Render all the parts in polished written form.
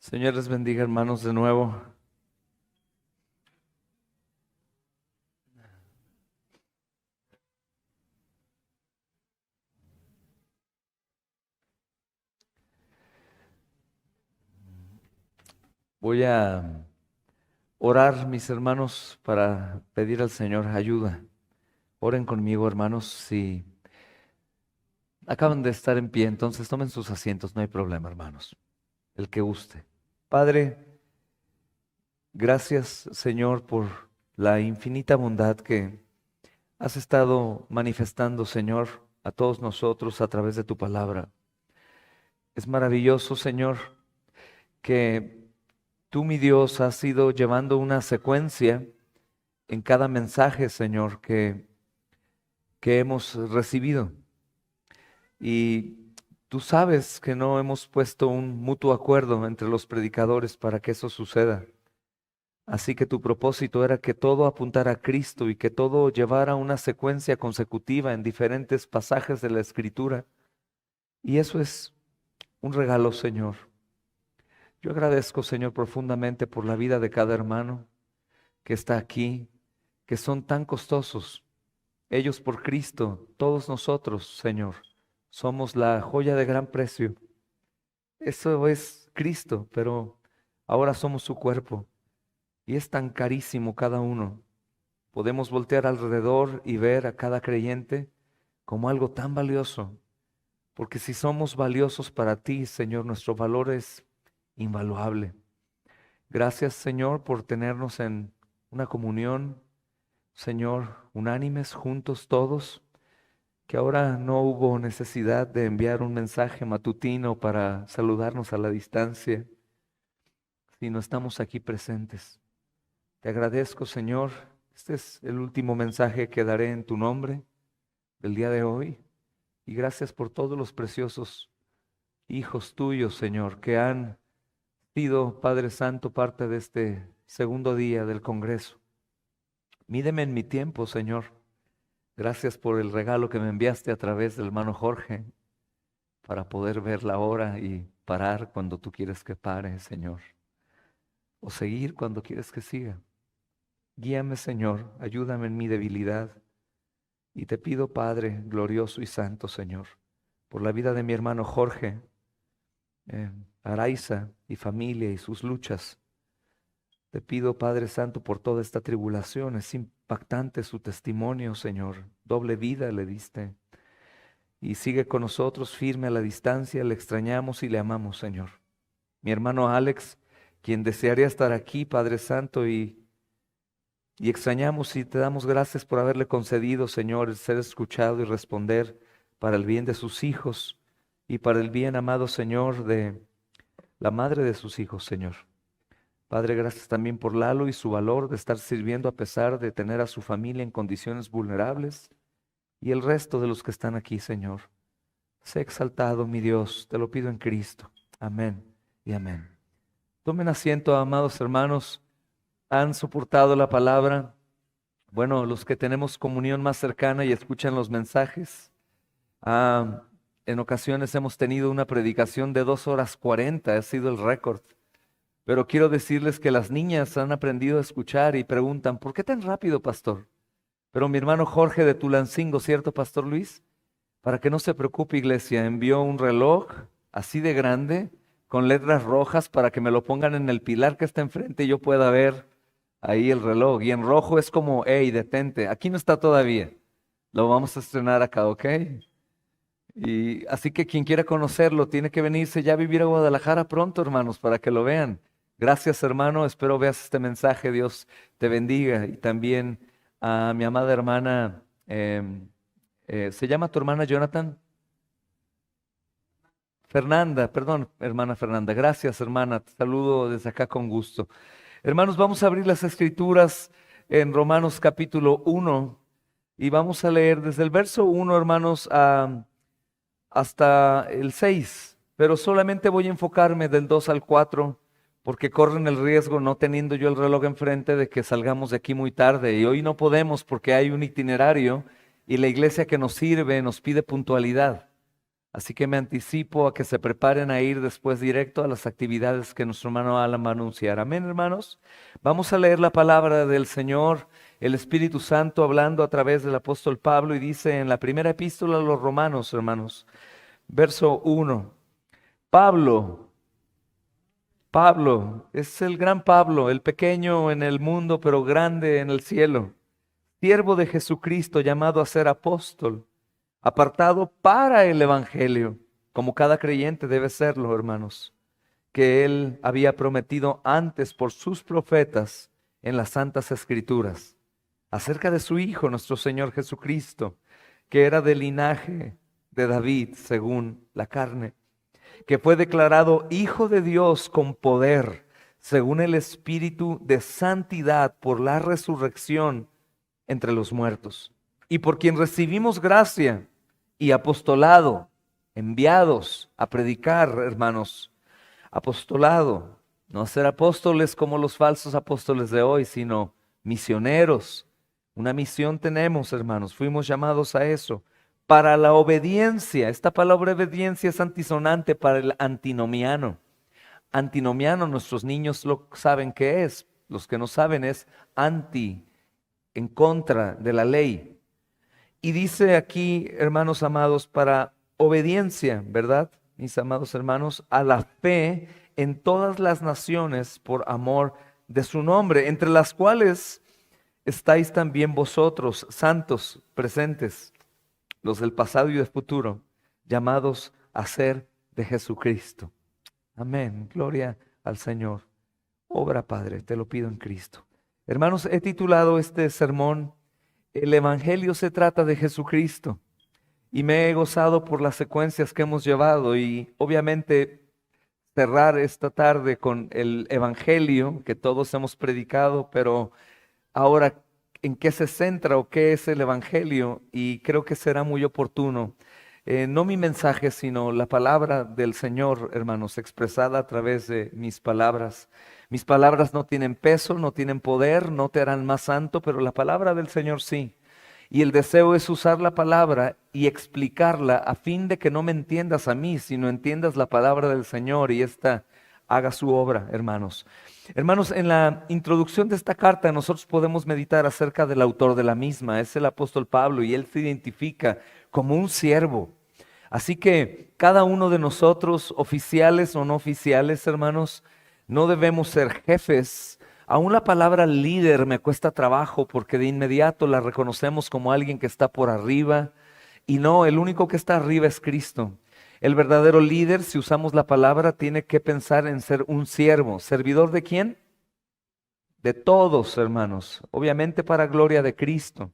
Señor les bendiga, hermanos, de nuevo. Voy a orar, mis hermanos, para pedir al Señor ayuda. Oren conmigo, hermanos, si acaban de estar en pie, entonces tomen sus asientos, no hay problema, hermanos. El que guste. Padre, gracias, Señor, por la infinita bondad que has estado manifestando, Señor, a todos nosotros a través de tu palabra. Es maravilloso, Señor, que tú, mi Dios, has ido llevando una secuencia en cada mensaje, Señor, que hemos recibido. Y tú sabes que no hemos puesto un mutuo acuerdo entre los predicadores para que eso suceda. Así que tu propósito era que todo apuntara a Cristo y que todo llevara una secuencia consecutiva en diferentes pasajes de la Escritura. Y eso es un regalo, Señor. Yo agradezco, Señor, profundamente por la vida de cada hermano que está aquí, que son tan costosos. Ellos por Cristo, todos nosotros, Señor, somos la joya de gran precio. Eso es Cristo, pero ahora somos su cuerpo y es tan carísimo cada uno. Podemos voltear alrededor y ver a cada creyente como algo tan valioso, porque si somos valiosos para ti, Señor, nuestro valor es invaluable. Gracias, Señor, por tenernos en una comunión, Señor, unánimes, juntos todos, que ahora no hubo necesidad de enviar un mensaje matutino para saludarnos a la distancia, sino estamos aquí presentes. Te agradezco, Señor. Este es el último mensaje que daré en tu nombre del día de hoy. Y gracias por todos los preciosos hijos tuyos, Señor, que han sido, Padre Santo, parte de este segundo día del Congreso. Mídeme en mi tiempo, Señor. Gracias por el regalo que me enviaste a través del hermano Jorge para poder ver la hora y parar cuando tú quieres que pare, Señor. O seguir cuando quieres que siga. Guíame, Señor, ayúdame en mi debilidad. Y te pido, Padre glorioso y santo, Señor, por la vida de mi hermano Jorge, Araiza y familia y sus luchas. Te pido, Padre Santo, por toda esta tribulación. Es impactante su testimonio, Señor. Doble vida le diste. Y sigue con nosotros firme a la distancia. Le extrañamos y le amamos, Señor. Mi hermano Alex, quien desearía estar aquí, Padre Santo, y extrañamos y te damos gracias por haberle concedido, Señor, el ser escuchado y responder para el bien de sus hijos y para el bien, amado Señor, de la madre de sus hijos, Señor. Padre, gracias también por Lalo y su valor de estar sirviendo a pesar de tener a su familia en condiciones vulnerables y el resto de los que están aquí, Señor. Sé exaltado, mi Dios, te lo pido en Cristo. Amén y amén. Tomen asiento, amados hermanos. ¿Han soportado la palabra? Bueno, los que tenemos comunión más cercana y escuchan los mensajes. En ocasiones hemos tenido una predicación de 2 horas 40, ha sido el récord. Pero quiero decirles que las niñas han aprendido a escuchar y preguntan, ¿por qué tan rápido, pastor? Pero mi hermano Jorge de Tulancingo, ¿cierto, pastor Luis? Para que no se preocupe, iglesia, envió un reloj así de grande, con letras rojas, para que me lo pongan en el pilar que está enfrente y yo pueda ver ahí el reloj. Y en rojo es como, hey, detente. Aquí no está todavía. Lo vamos a estrenar acá, ¿ok? Y así que quien quiera conocerlo tiene que venirse ya a vivir a Guadalajara pronto, hermanos, para que lo vean. Gracias, hermano. Espero veas este mensaje. Dios te bendiga. Y también a mi amada hermana, ¿se llama tu hermana Jonathan? Fernanda, perdón, hermana Fernanda. Gracias, hermana. Te saludo desde acá con gusto. Hermanos, vamos a abrir las escrituras en Romanos capítulo 1 y vamos a leer desde el verso 1, hermanos, hasta el 6, pero solamente voy a enfocarme del 2 al 4 porque corren el riesgo, no teniendo yo el reloj enfrente, de que salgamos de aquí muy tarde. Y hoy no podemos porque hay un itinerario y la iglesia que nos sirve nos pide puntualidad. Así que me anticipo a que se preparen a ir después directo a las actividades que nuestro hermano Alan va a anunciar. Amén, hermanos. Vamos a leer la palabra del Señor, el Espíritu Santo hablando a través del apóstol Pablo, y dice en la primera epístola a los Romanos, hermanos, verso 1. Pablo, es el gran Pablo, el pequeño en el mundo, pero grande en el cielo, siervo de Jesucristo, llamado a ser apóstol, apartado para el Evangelio, como cada creyente debe serlo, hermanos, que él había prometido antes por sus profetas en las Santas Escrituras, acerca de su Hijo, nuestro Señor Jesucristo, que era del linaje de David según la carne, que fue declarado Hijo de Dios con poder, según el Espíritu de santidad por la resurrección entre los muertos, y por quien recibimos gracia y apostolado, enviados a predicar, hermanos, apostolado, no a ser apóstoles como los falsos apóstoles de hoy, sino misioneros. Una misión tenemos, hermanos, fuimos llamados a eso, para la obediencia. Esta palabra obediencia es antisonante para el antinomiano. Antinomiano, nuestros niños lo saben qué es, los que no saben es anti, en contra de la ley. Y dice aquí, hermanos amados, para obediencia, ¿verdad? Mis amados hermanos, a la fe en todas las naciones por amor de su nombre, entre las cuales estáis también vosotros, santos, presentes, los del pasado y del futuro, llamados a ser de Jesucristo. Amén, gloria al Señor. Obra, Padre, te lo pido en Cristo. Hermanos, he titulado este sermón, El Evangelio se trata de Jesucristo, y me he gozado por las secuencias que hemos llevado y obviamente cerrar esta tarde con el Evangelio que todos hemos predicado, pero ahora, ¿en qué se centra o qué es el Evangelio? Y creo que será muy oportuno, no mi mensaje, sino la palabra del Señor, hermanos, expresada a través de mis palabras. Mis palabras no tienen peso, no tienen poder, no te harán más santo, pero la palabra del Señor sí. Y el deseo es usar la palabra y explicarla a fin de que no me entiendas a mí, sino entiendas la palabra del Señor y ésta haga su obra, hermanos. Hermanos, en la introducción de esta carta nosotros podemos meditar acerca del autor de la misma. Es el apóstol Pablo y él se identifica como un siervo. Así que cada uno de nosotros, oficiales o no oficiales, hermanos, no debemos ser jefes. Aún la palabra líder me cuesta trabajo porque de inmediato la reconocemos como alguien que está por arriba. Y no, el único que está arriba es Cristo. El verdadero líder, si usamos la palabra, tiene que pensar en ser un siervo. ¿Servidor de quién? De todos, hermanos. Obviamente para gloria de Cristo.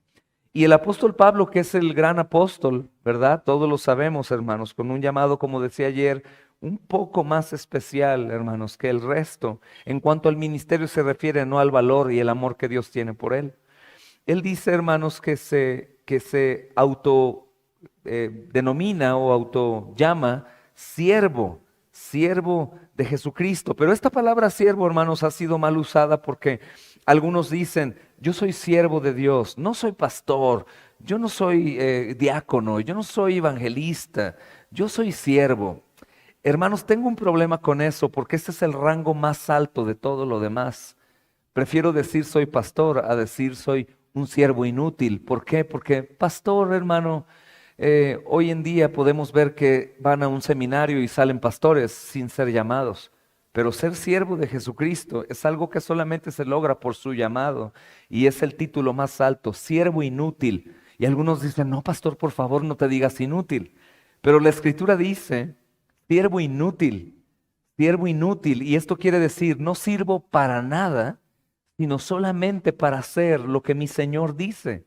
Y el apóstol Pablo, que es el gran apóstol, ¿verdad? Todos lo sabemos, hermanos, con un llamado, como decía ayer, un poco más especial, hermanos, que el resto, en cuanto al ministerio se refiere, no al valor y el amor que Dios tiene por él. Él dice, hermanos, que se auto denomina o auto llama siervo de Jesucristo. Pero esta palabra siervo, hermanos, ha sido mal usada porque algunos dicen, yo soy siervo de Dios, no soy pastor, yo no soy diácono, yo no soy evangelista, yo soy siervo. Hermanos, tengo un problema con eso porque este es el rango más alto de todo lo demás. Prefiero decir soy pastor a decir soy un siervo inútil. ¿Por qué? Porque pastor, hermano, hoy en día podemos ver que van a un seminario y salen pastores sin ser llamados. Pero ser siervo de Jesucristo es algo que solamente se logra por su llamado y es el título más alto, siervo inútil. Y algunos dicen, no, pastor, por favor, no te digas inútil. Pero la Escritura dice, siervo inútil, y esto quiere decir, no sirvo para nada, sino solamente para hacer lo que mi Señor dice.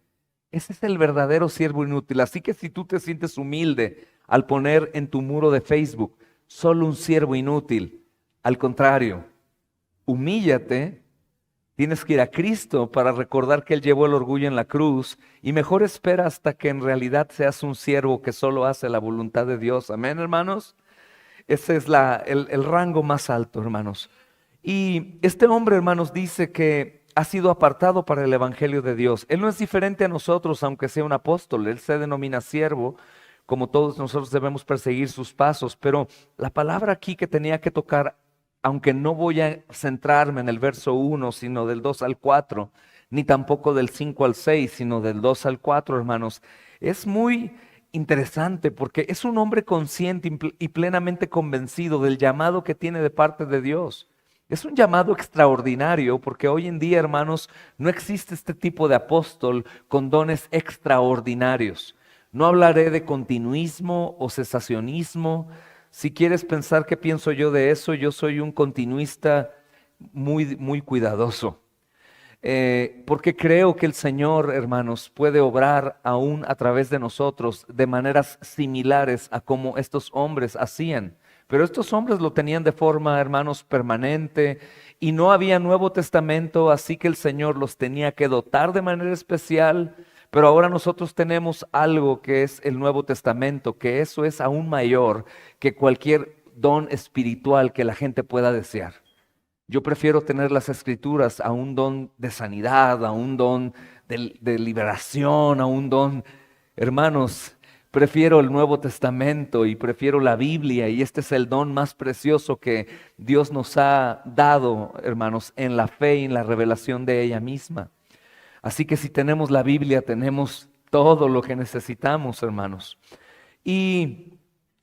Ese es el verdadero siervo inútil. Así que si tú te sientes humilde al poner en tu muro de Facebook, solo un siervo inútil, al contrario, humíllate, tienes que ir a Cristo para recordar que Él llevó el orgullo en la cruz y mejor espera hasta que en realidad seas un siervo que solo hace la voluntad de Dios. Amén, hermanos. Ese es el rango más alto, hermanos. Y este hombre, hermanos, dice que ha sido apartado para el Evangelio de Dios. Él no es diferente a nosotros, aunque sea un apóstol. Él se denomina siervo como todos nosotros debemos perseguir sus pasos, pero la palabra aquí que tenía que tocar, aunque no voy a centrarme en el verso 1, sino del 2 al 4, ni tampoco del 5 al 6, sino del 2 al 4, hermanos, es muy interesante porque es un hombre consciente y plenamente convencido del llamado que tiene de parte de Dios. Es un llamado extraordinario porque hoy en día, hermanos, no existe este tipo de apóstol con dones extraordinarios. No hablaré de continuismo o cesacionismo. Si quieres pensar qué pienso yo de eso, yo soy un continuista muy cuidadoso. Porque creo que el Señor, hermanos, puede obrar aún a través de nosotros de maneras similares a como estos hombres hacían. Pero estos hombres lo tenían de forma, hermanos, permanente y no había Nuevo Testamento, así que el Señor los tenía que dotar de manera especial. Pero ahora nosotros tenemos algo que es el Nuevo Testamento, que eso es aún mayor que cualquier don espiritual que la gente pueda desear. Yo prefiero tener las escrituras a un don de sanidad, a un don de liberación, a un don, hermanos, prefiero el Nuevo Testamento y prefiero la Biblia y este es el don más precioso que Dios nos ha dado, hermanos, en la fe y en la revelación de ella misma. Así que si tenemos la Biblia, tenemos todo lo que necesitamos, hermanos. Y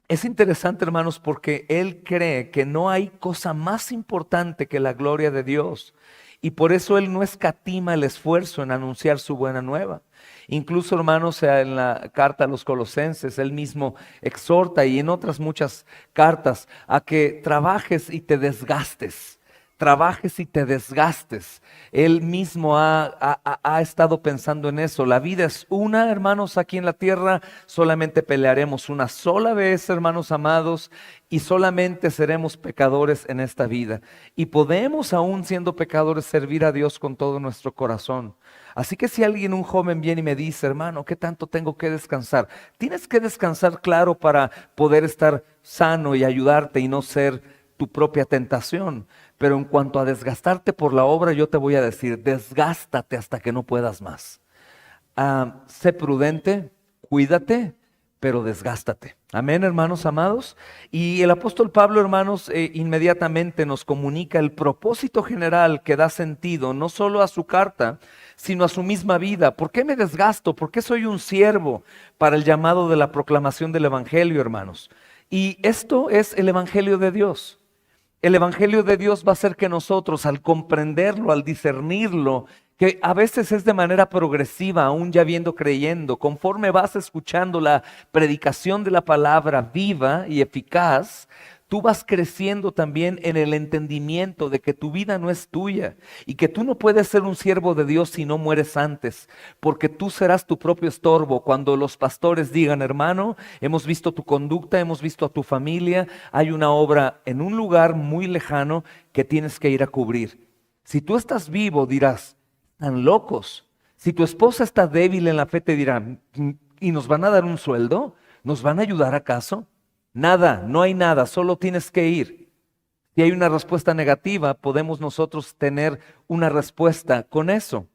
es interesante, hermanos, porque él cree que no hay cosa más importante que la gloria de Dios. Y por eso él no escatima el esfuerzo en anunciar su buena nueva. Incluso, hermanos, en la carta a los Colosenses, él mismo exhorta y en otras muchas cartas a que trabajes y te desgastes. Trabajes y te desgastes. Él mismo ha estado pensando en eso. La vida es una, hermanos, aquí en la tierra. Solamente pelearemos una sola vez, hermanos amados, y solamente seremos pecadores en esta vida. Y podemos, aún siendo pecadores, servir a Dios con todo nuestro corazón. Así que si alguien, un joven, viene y me dice, hermano, ¿qué tanto tengo que descansar? Tienes que descansar, claro, para poder estar sano y ayudarte y no ser tu propia tentación. Pero en cuanto a desgastarte por la obra, yo te voy a decir, desgástate hasta que no puedas más. Sé prudente, cuídate, pero desgástate. Amén, hermanos amados. Y el apóstol Pablo, hermanos, inmediatamente nos comunica el propósito general que da sentido no solo a su carta, sino a su misma vida. ¿Por qué me desgasto? ¿Por qué soy un siervo para el llamado de la proclamación del Evangelio, hermanos? Y esto es el Evangelio de Dios. El Evangelio de Dios va a hacer que nosotros, al comprenderlo, al discernirlo, que a veces es de manera progresiva, aún ya viendo, creyendo, conforme vas escuchando la predicación de la palabra viva y eficaz, tú vas creciendo también en el entendimiento de que tu vida no es tuya y que tú no puedes ser un siervo de Dios si no mueres antes, porque tú serás tu propio estorbo. Cuando los pastores digan, hermano, hemos visto tu conducta, hemos visto a tu familia, hay una obra en un lugar muy lejano que tienes que ir a cubrir. Si tú estás vivo, dirás, están locos. Si tu esposa está débil en la fe, te dirán, ¿y nos van a dar un sueldo? ¿Nos van a ayudar acaso? Nada, no hay nada, solo tienes que ir. Si hay una respuesta negativa, podemos nosotros tener una respuesta con eso.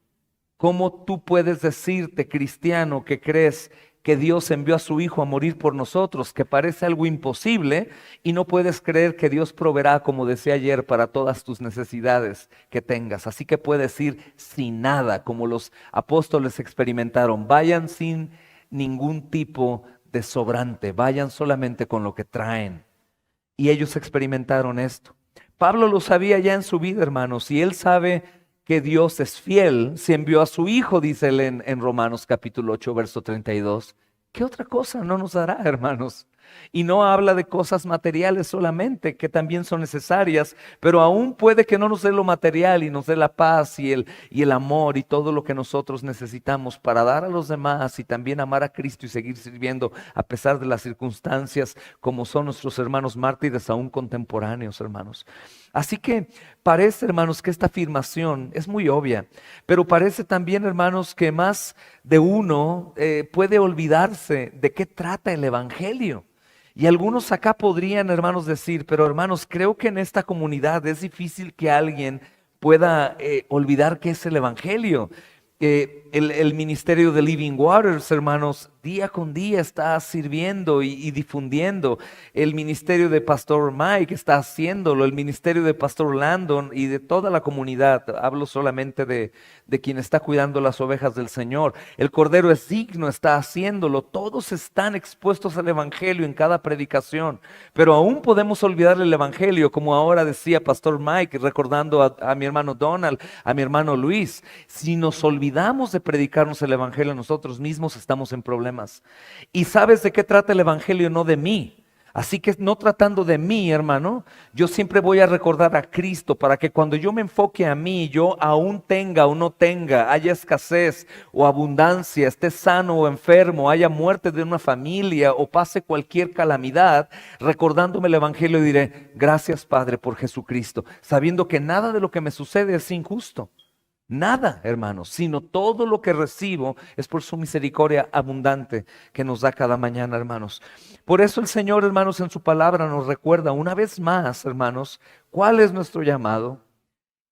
¿Cómo tú puedes decirte, cristiano, que crees que Dios envió a su Hijo a morir por nosotros, que parece algo imposible, y no puedes creer que Dios proveerá, como decía ayer, para todas tus necesidades que tengas? Así que puedes ir sin nada, como los apóstoles experimentaron. Vayan sin ningún tipo de sobrante, vayan solamente con lo que traen. Y ellos experimentaron esto. Pablo lo sabía ya en su vida, hermanos, y él sabe que Dios es fiel. Si envió a su Hijo, dice él en Romanos capítulo 8, verso 32. ¿Qué otra cosa no nos dará, hermanos? Y no habla de cosas materiales solamente, que también son necesarias, pero aún puede que no nos dé lo material y nos dé la paz y el amor y todo lo que nosotros necesitamos para dar a los demás y también amar a Cristo y seguir sirviendo a pesar de las circunstancias, como son nuestros hermanos mártires aún contemporáneos, hermanos. Así que parece, hermanos, que esta afirmación es muy obvia, pero parece también, hermanos, que más de uno puede olvidarse de qué trata el Evangelio. Y algunos acá podrían, hermanos, decir, pero hermanos, creo que en esta comunidad es difícil que alguien pueda olvidar qué es el Evangelio. El ministerio de Living Waters, hermanos, día con día está sirviendo y difundiendo. El ministerio de Pastor Mike está haciéndolo, el ministerio de Pastor Landon y de toda la comunidad. Hablo solamente de quien está cuidando las ovejas del Señor. El Cordero es digno, está haciéndolo. Todos están expuestos al Evangelio en cada predicación. Pero aún podemos olvidar el Evangelio, como ahora decía Pastor Mike, recordando a mi hermano Donald, a mi hermano Luis. Si nos olvidamos de predicarnos el Evangelio nosotros mismos, estamos en problemas. ¿Y sabes de qué trata el Evangelio? No de mí. Así que no tratando de mí, hermano, yo siempre voy a recordar a Cristo para que cuando yo me enfoque a mí, yo aún tenga o no tenga, haya escasez o abundancia, esté sano o enfermo, haya muerte de una familia o pase cualquier calamidad, recordándome el Evangelio diré, gracias Padre por Jesucristo, sabiendo que nada de lo que me sucede es injusto. Nada, hermanos, sino todo lo que recibo es por su misericordia abundante que nos da cada mañana, hermanos. Por eso el Señor, hermanos, en su palabra nos recuerda una vez más, hermanos, cuál es nuestro llamado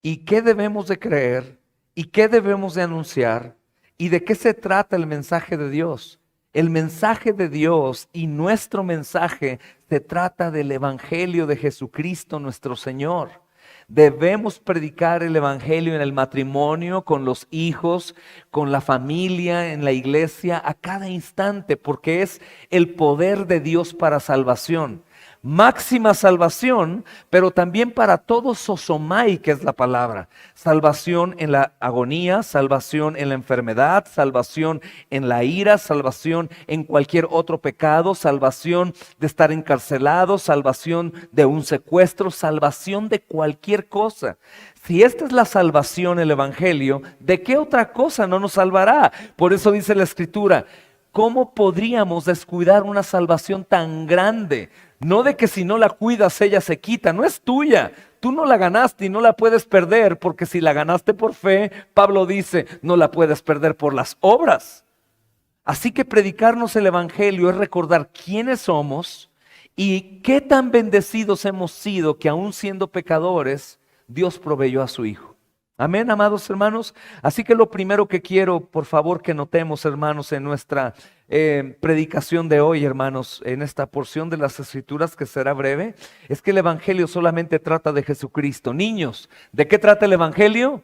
y qué debemos de creer y qué debemos de anunciar y de qué se trata el mensaje de Dios. El mensaje de Dios y nuestro mensaje se trata del Evangelio de Jesucristo nuestro Señor. Debemos predicar el Evangelio en el matrimonio, con los hijos, con la familia, en la iglesia, a cada instante, porque es el poder de Dios para salvación. Máxima salvación, pero también para todo sosomai, que es la palabra. Salvación en la agonía, salvación en la enfermedad, salvación en la ira, salvación en cualquier otro pecado, salvación de estar encarcelado, salvación de un secuestro, salvación de cualquier cosa. Si esta es la salvación, el Evangelio, ¿de qué otra cosa no nos salvará? Por eso dice la Escritura, ¿cómo podríamos descuidar una salvación tan grande? No de que si no la cuidas ella se quita, no es tuya. Tú no la ganaste y no la puedes perder, porque si la ganaste por fe, Pablo dice, no la puedes perder por las obras. Así que predicarnos el Evangelio es recordar quiénes somos y qué tan bendecidos hemos sido que aún siendo pecadores, Dios proveyó a su Hijo. Amén, amados hermanos. Así que lo primero que quiero, por favor, que notemos, hermanos, en nuestra predicación de hoy, hermanos, en esta porción de las Escrituras que será breve, es que el Evangelio solamente trata de Jesucristo. Niños, ¿de qué trata el Evangelio?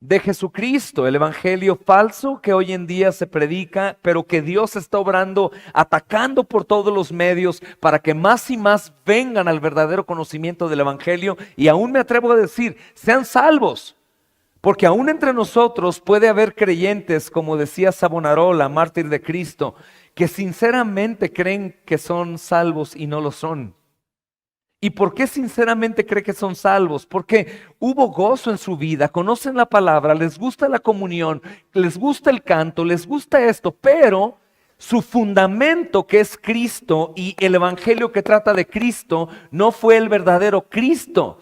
De Jesucristo, el evangelio falso que hoy en día se predica, pero que Dios está obrando, atacando por todos los medios para que más y más vengan al verdadero conocimiento del evangelio y aún me atrevo a decir, sean salvos, porque aún entre nosotros puede haber creyentes, como decía Savonarola, mártir de Cristo, que sinceramente creen que son salvos y no lo son. ¿Y por qué sinceramente cree que son salvos? Porque hubo gozo en su vida, conocen la palabra, les gusta la comunión, les gusta el canto, les gusta esto, pero su fundamento que es Cristo y el evangelio que trata de Cristo no fue el verdadero Cristo.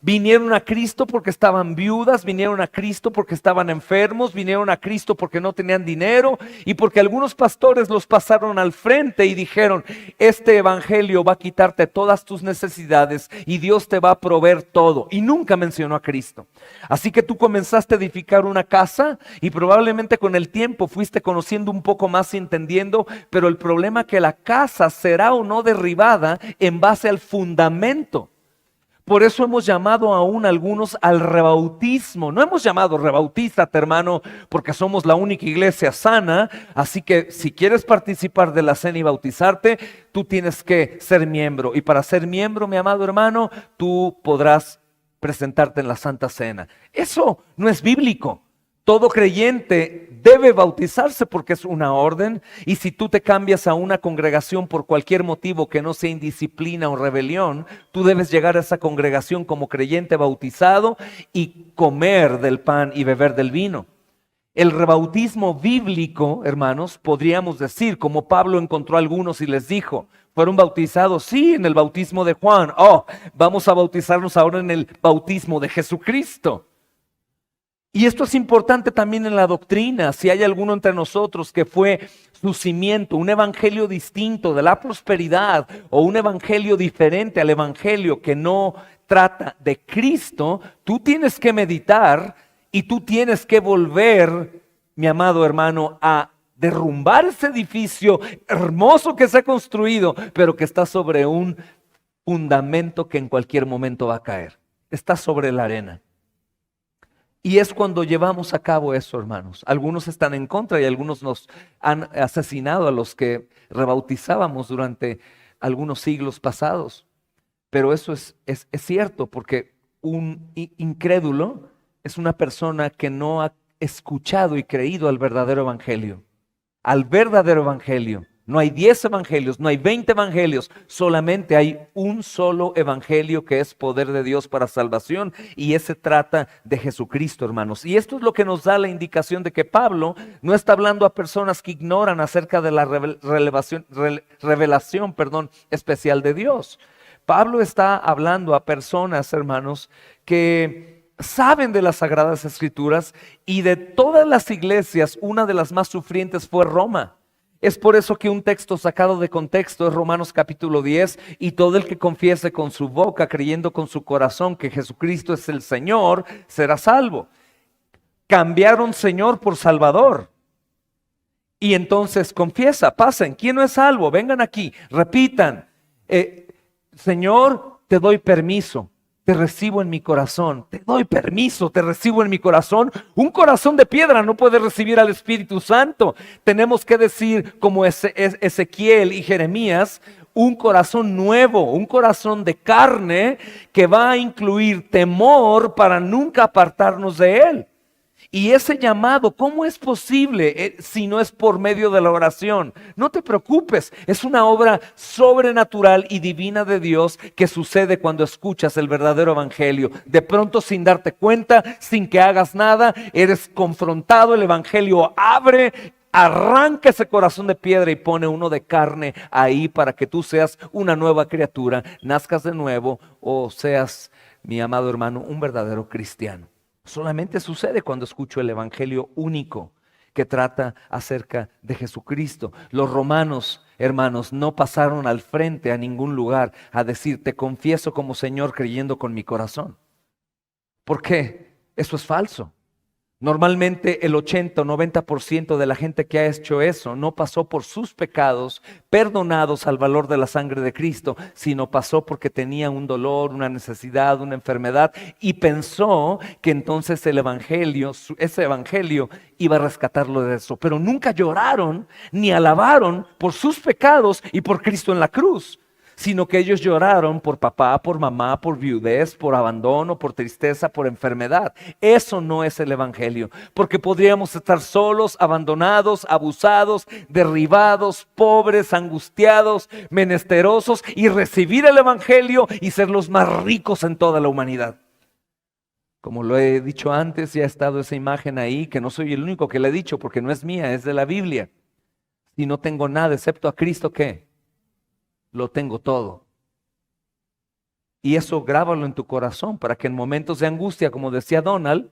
Vinieron a Cristo porque estaban viudas, vinieron a Cristo porque estaban enfermos, vinieron a Cristo porque no tenían dinero y porque algunos pastores los pasaron al frente y dijeron, este evangelio va a quitarte todas tus necesidades y Dios te va a proveer todo. Y nunca mencionó a Cristo. Así que tú comenzaste a edificar una casa y probablemente con el tiempo fuiste conociendo un poco más y entendiendo, pero el problema es que la casa será o no derribada en base al fundamento. Por eso hemos llamado aún algunos al rebautismo. No hemos llamado rebautízate, hermano, porque somos la única iglesia sana. Así que si quieres participar de la cena y bautizarte, tú tienes que ser miembro. Y para ser miembro, mi amado hermano, tú podrás presentarte en la Santa Cena. Eso no es bíblico. Todo creyente debe bautizarse porque es una orden y si tú te cambias a una congregación por cualquier motivo que no sea indisciplina o rebelión, tú debes llegar a esa congregación como creyente bautizado y comer del pan y beber del vino. El rebautismo bíblico, hermanos, podríamos decir, como Pablo encontró a algunos y les dijo, ¿fueron bautizados? Sí, en el bautismo de Juan. Vamos a bautizarnos ahora en el bautismo de Jesucristo. Y esto es importante también en la doctrina. Si hay alguno entre nosotros que fue su cimiento, un evangelio distinto de la prosperidad o un evangelio diferente al evangelio que no trata de Cristo, tú tienes que meditar y tú tienes que volver, mi amado hermano, a derrumbar ese edificio hermoso que se ha construido, pero que está sobre un fundamento que en cualquier momento va a caer. Está sobre la arena. Y es cuando llevamos a cabo eso, hermanos. Algunos están en contra y algunos nos han asesinado a los que rebautizábamos durante algunos siglos pasados. Pero eso es cierto, porque un incrédulo es una persona que no ha escuchado y creído al verdadero evangelio. Al verdadero evangelio. No hay 10 evangelios, no hay 20 evangelios, solamente hay un solo evangelio que es poder de Dios para salvación, y ese trata de Jesucristo, hermanos. Y esto es lo que nos da la indicación de que Pablo no está hablando a personas que ignoran acerca de la revelación especial de Dios. Pablo está hablando a personas, hermanos, que saben de las Sagradas Escrituras, y de todas las iglesias, una de las más sufrientes fue Roma. Es por eso que un texto sacado de contexto es Romanos capítulo 10, y todo el que confiese con su boca, creyendo con su corazón que Jesucristo es el Señor, será salvo. Cambiaron Señor por Salvador. Y entonces confiesa, pasen, ¿quién no es salvo? Vengan aquí, repitan, Señor, te doy permiso. Te recibo en mi corazón, te doy permiso, te recibo en mi corazón. Un corazón de piedra no puede recibir al Espíritu Santo. Tenemos que decir, como Ezequiel y Jeremías, un corazón nuevo, un corazón de carne que va a incluir temor para nunca apartarnos de Él. Y ese llamado, ¿cómo es posible si no es por medio de la oración? No te preocupes, es una obra sobrenatural y divina de Dios que sucede cuando escuchas el verdadero evangelio. De pronto, sin darte cuenta, sin que hagas nada, eres confrontado, el evangelio abre, arranca ese corazón de piedra y pone uno de carne ahí para que tú seas una nueva criatura, nazcas de nuevo o seas, mi amado hermano, un verdadero cristiano. Solamente sucede cuando escucho el evangelio único que trata acerca de Jesucristo. Los romanos, hermanos, no pasaron al frente a ningún lugar a decir, te confieso como Señor creyendo con mi corazón. ¿Por qué? Eso es falso. Normalmente el 80 o 90% de la gente que ha hecho eso no pasó por sus pecados perdonados al valor de la sangre de Cristo, sino pasó porque tenía un dolor, una necesidad, una enfermedad, y pensó que entonces el evangelio, ese evangelio iba a rescatarlo de eso. Pero nunca lloraron ni alabaron por sus pecados y por Cristo en la cruz, sino que ellos lloraron por papá, por mamá, por viudez, por abandono, por tristeza, por enfermedad. Eso no es el evangelio, porque podríamos estar solos, abandonados, abusados, derribados, pobres, angustiados, menesterosos, y recibir el evangelio y ser los más ricos en toda la humanidad. Como lo he dicho antes, ya ha estado esa imagen ahí, que no soy el único que la he dicho, porque no es mía, es de la Biblia. Y no tengo nada excepto a Cristo, ¿qué? Lo tengo todo. Y eso grábalo en tu corazón para que en momentos de angustia, como decía Donald,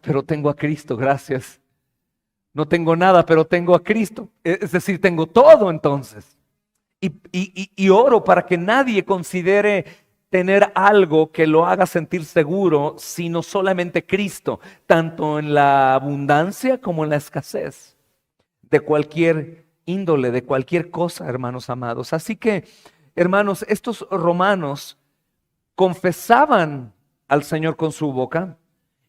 pero tengo a Cristo, gracias. No tengo nada, pero tengo a Cristo. Es decir, tengo todo entonces. Y oro para que nadie considere tener algo que lo haga sentir seguro, sino solamente Cristo, tanto en la abundancia como en la escasez de cualquier índole, de cualquier cosa, hermanos amados. Así que, hermanos, estos romanos confesaban al Señor con su boca,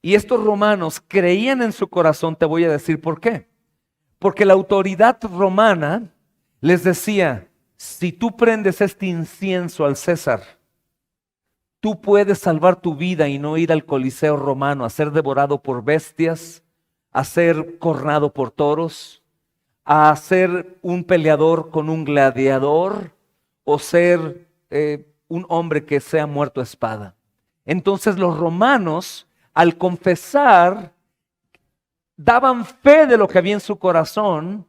y estos romanos creían en su corazón. Te voy a decir por qué. Porque la autoridad romana les decía, si tú prendes este incienso al César, tú puedes salvar tu vida y no ir al Coliseo romano a ser devorado por bestias, a ser cornado por toros, a ser un peleador con un gladiador, o ser un hombre que sea muerto a espada. Entonces los romanos, al confesar, daban fe de lo que había en su corazón,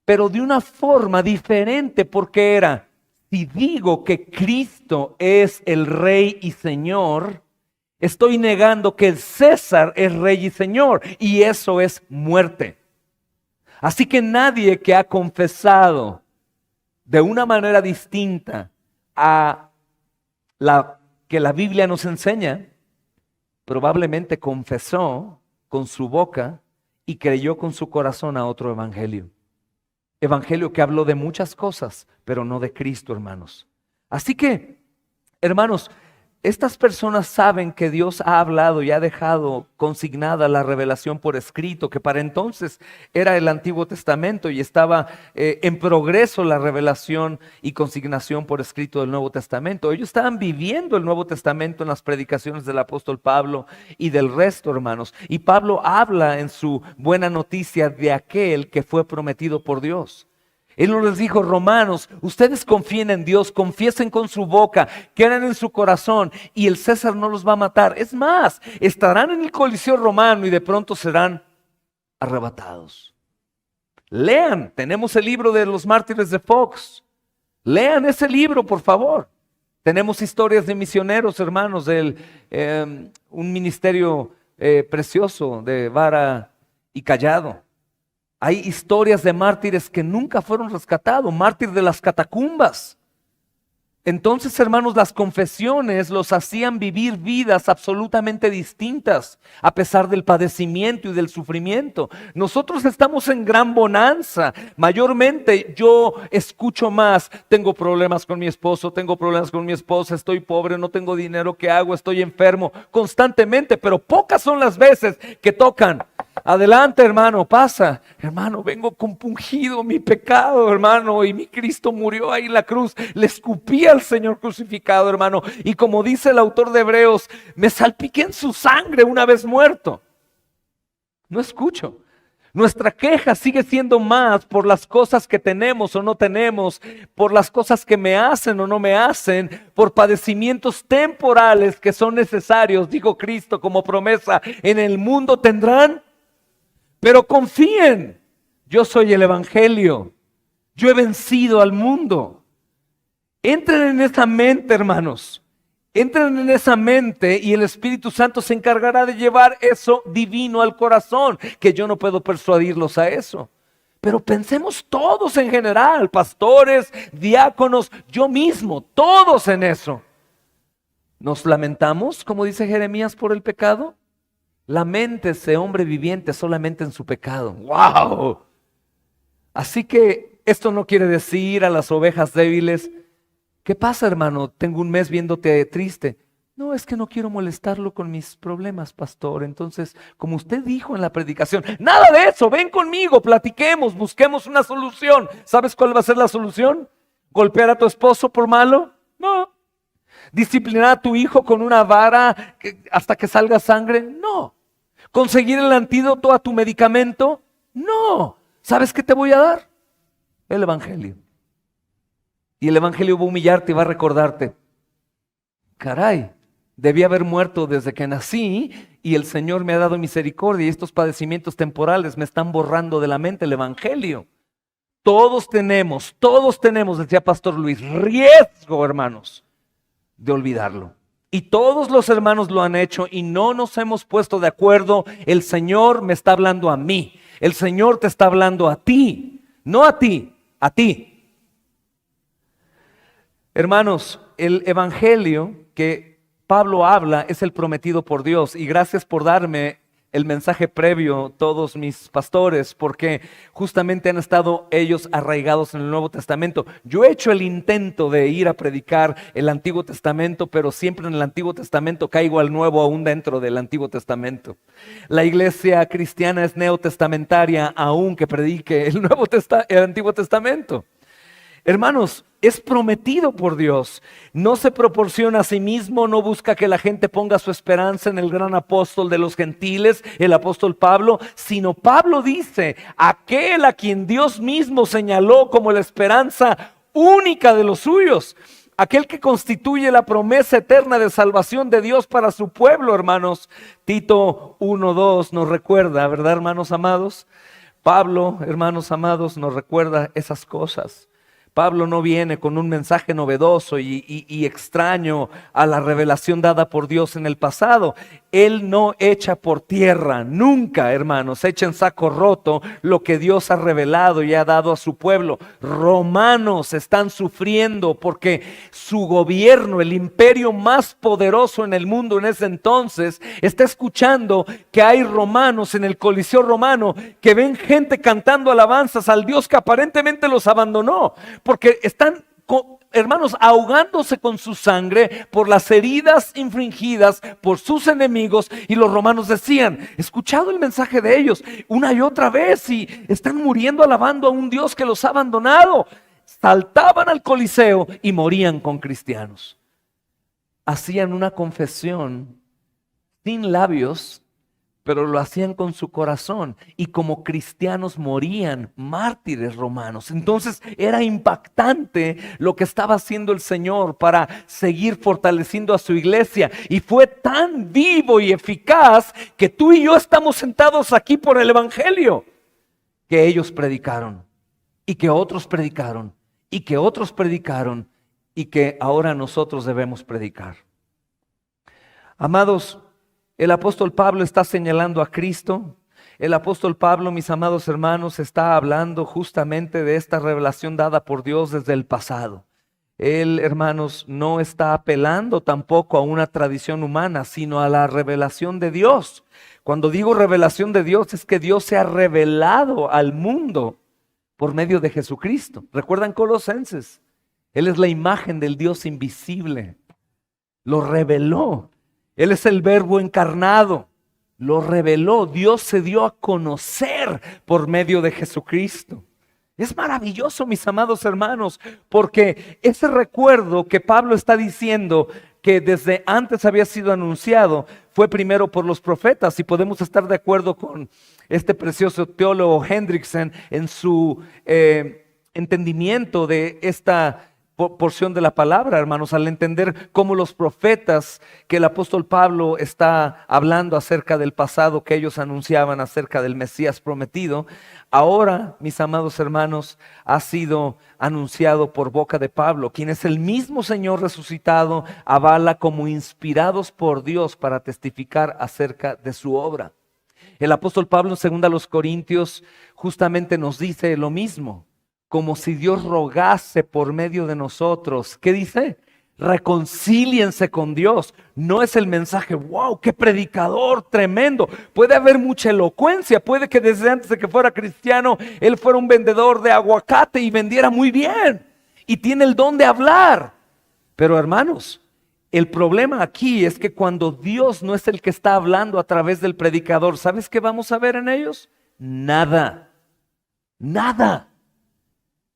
pero de una forma diferente, porque era, si digo que Cristo es el Rey y Señor, estoy negando que el César es Rey y Señor, y eso es muerte. Así que nadie que ha confesado de una manera distinta a la que la Biblia nos enseña, probablemente confesó con su boca y creyó con su corazón a otro evangelio. Evangelio que habló de muchas cosas, pero no de Cristo, hermanos. Así que, hermanos, estas personas saben que Dios ha hablado y ha dejado consignada la revelación por escrito, que para entonces era el Antiguo Testamento y estaba en progreso la revelación y consignación por escrito del Nuevo Testamento. Ellos estaban viviendo el Nuevo Testamento en las predicaciones del apóstol Pablo y del resto, hermanos. Y Pablo habla en su buena noticia de aquel que fue prometido por Dios. Él no les dijo: romanos, ustedes confíen en Dios, confiesen con su boca, crean en su corazón y el César no los va a matar. Es más, estarán en el Coliseo romano y de pronto serán arrebatados. Lean, tenemos el libro de los mártires de Fox. Lean ese libro, por favor. Tenemos historias de misioneros, hermanos, un ministerio precioso de vara y callado. Hay historias de mártires que nunca fueron rescatados, mártir de las catacumbas. Entonces, hermanos, las confesiones los hacían vivir vidas absolutamente distintas, a pesar del padecimiento y del sufrimiento. Nosotros estamos en gran bonanza. Mayormente yo escucho más: tengo problemas con mi esposo, tengo problemas con mi esposa, estoy pobre, no tengo dinero, ¿qué hago? Estoy enfermo, constantemente, pero pocas son las veces que tocan: adelante, hermano, pasa. Hermano, vengo compungido mi pecado, hermano, y mi Cristo murió ahí en la cruz. Le escupí al Señor crucificado, hermano, y como dice el autor de Hebreos, me salpiqué en su sangre una vez muerto. No escucho. Nuestra queja sigue siendo más por las cosas que tenemos o no tenemos, por las cosas que me hacen o no me hacen, por padecimientos temporales que son necesarios, dijo Cristo como promesa: en el mundo tendrán, pero confíen, yo soy el evangelio, yo he vencido al mundo. Entren en esa mente, hermanos, entren en esa mente y el Espíritu Santo se encargará de llevar eso divino al corazón, que yo no puedo persuadirlos a eso. Pero pensemos todos en general, pastores, diáconos, yo mismo, todos en eso. ¿Nos lamentamos, como dice Jeremías, por el pecado? Laméntese, hombre viviente, solamente en su pecado. ¡Wow! Así que esto no quiere decir a las ovejas débiles: ¿qué pasa, hermano? Tengo un mes viéndote triste. No, es que no quiero molestarlo con mis problemas, pastor. Entonces, como usted dijo en la predicación, nada de eso, ven conmigo, platiquemos, busquemos una solución. ¿Sabes cuál va a ser la solución? ¿Golpear a tu esposo por malo? No. ¿Disciplinar a tu hijo con una vara hasta que salga sangre? No. ¿Conseguir el antídoto a tu medicamento? No. ¿Sabes qué te voy a dar? El evangelio. Y el evangelio va a humillarte y va a recordarte: caray, debí haber muerto desde que nací y el Señor me ha dado misericordia y estos padecimientos temporales me están borrando de la mente el evangelio. Todos tenemos, decía Pastor Luis, riesgo, hermanos, de olvidarlo. Y todos los hermanos lo han hecho y no nos hemos puesto de acuerdo. El Señor me está hablando a mí. El Señor te está hablando a ti. No a ti, a ti. Hermanos, el evangelio que Pablo habla es el prometido por Dios. Y gracias por darme el mensaje previo, todos mis pastores, porque justamente han estado ellos arraigados en el Nuevo Testamento. Yo he hecho el intento de ir a predicar el Antiguo Testamento, pero siempre en el Antiguo Testamento caigo al Nuevo aún dentro del Antiguo Testamento. La iglesia cristiana es neotestamentaria aunque predique el Antiguo Testamento. Hermanos, es prometido por Dios. No se proporciona a sí mismo, no busca que la gente ponga su esperanza en el gran apóstol de los gentiles, el apóstol Pablo, sino Pablo dice: aquel a quien Dios mismo señaló como la esperanza única de los suyos, aquel que constituye la promesa eterna de salvación de Dios para su pueblo, hermanos. Tito 1:2 nos recuerda, ¿verdad, hermanos amados? Pablo, hermanos amados, nos recuerda esas cosas. Pablo no viene con un mensaje novedoso y extraño a la revelación dada por Dios en el pasado. Él no echa por tierra, nunca, hermanos, echa en saco roto lo que Dios ha revelado y ha dado a su pueblo. Romanos están sufriendo porque su gobierno, el imperio más poderoso en el mundo en ese entonces, está escuchando que hay romanos en el Coliseo romano que ven gente cantando alabanzas al Dios que aparentemente los abandonó, porque están, hermanos, ahogándose con su sangre por las heridas infringidas por sus enemigos. Y los romanos decían: escuchado el mensaje de ellos una y otra vez y están muriendo alabando a un Dios que los ha abandonado. Saltaban al Coliseo y morían con cristianos. Hacían una confesión sin labios, pero lo hacían con su corazón, y como cristianos morían mártires romanos. Entonces era impactante lo que estaba haciendo el Señor para seguir fortaleciendo a su iglesia, y fue tan vivo y eficaz que tú y yo estamos sentados aquí por el evangelio que ellos predicaron, y que otros predicaron, y que otros predicaron, y que ahora nosotros debemos predicar. Amados, el apóstol Pablo está señalando a Cristo. El apóstol Pablo, mis amados hermanos, está hablando justamente de esta revelación dada por Dios desde el pasado. Él, hermanos, no está apelando tampoco a una tradición humana, sino a la revelación de Dios. Cuando digo revelación de Dios, es que Dios se ha revelado al mundo por medio de Jesucristo. ¿Recuerdan Colosenses? Él es la imagen del Dios invisible. Lo reveló. Él es el Verbo encarnado, lo reveló. Dios se dio a conocer por medio de Jesucristo. Es maravilloso, mis amados hermanos, porque ese recuerdo que Pablo está diciendo que desde antes había sido anunciado, fue primero por los profetas, y podemos estar de acuerdo con este precioso teólogo Hendrickson en su entendimiento de esta porción de la palabra, hermanos, al entender cómo los profetas que el apóstol Pablo está hablando acerca del pasado que ellos anunciaban acerca del Mesías prometido, ahora, mis amados hermanos, ha sido anunciado por boca de Pablo, quien es el mismo Señor resucitado, avala como inspirados por Dios para testificar acerca de su obra. El apóstol Pablo en 2 Corintios justamente nos dice lo mismo, como si Dios rogase por medio de nosotros. ¿Qué dice? Reconcíliense con Dios. No es el mensaje, wow, qué predicador tremendo. Puede haber mucha elocuencia, puede que desde antes de que fuera cristiano, él fuera un vendedor de aguacate y vendiera muy bien, y tiene el don de hablar. Pero hermanos, el problema aquí es que cuando Dios no es el que está hablando a través del predicador, ¿sabes qué vamos a ver en ellos? Nada. Nada.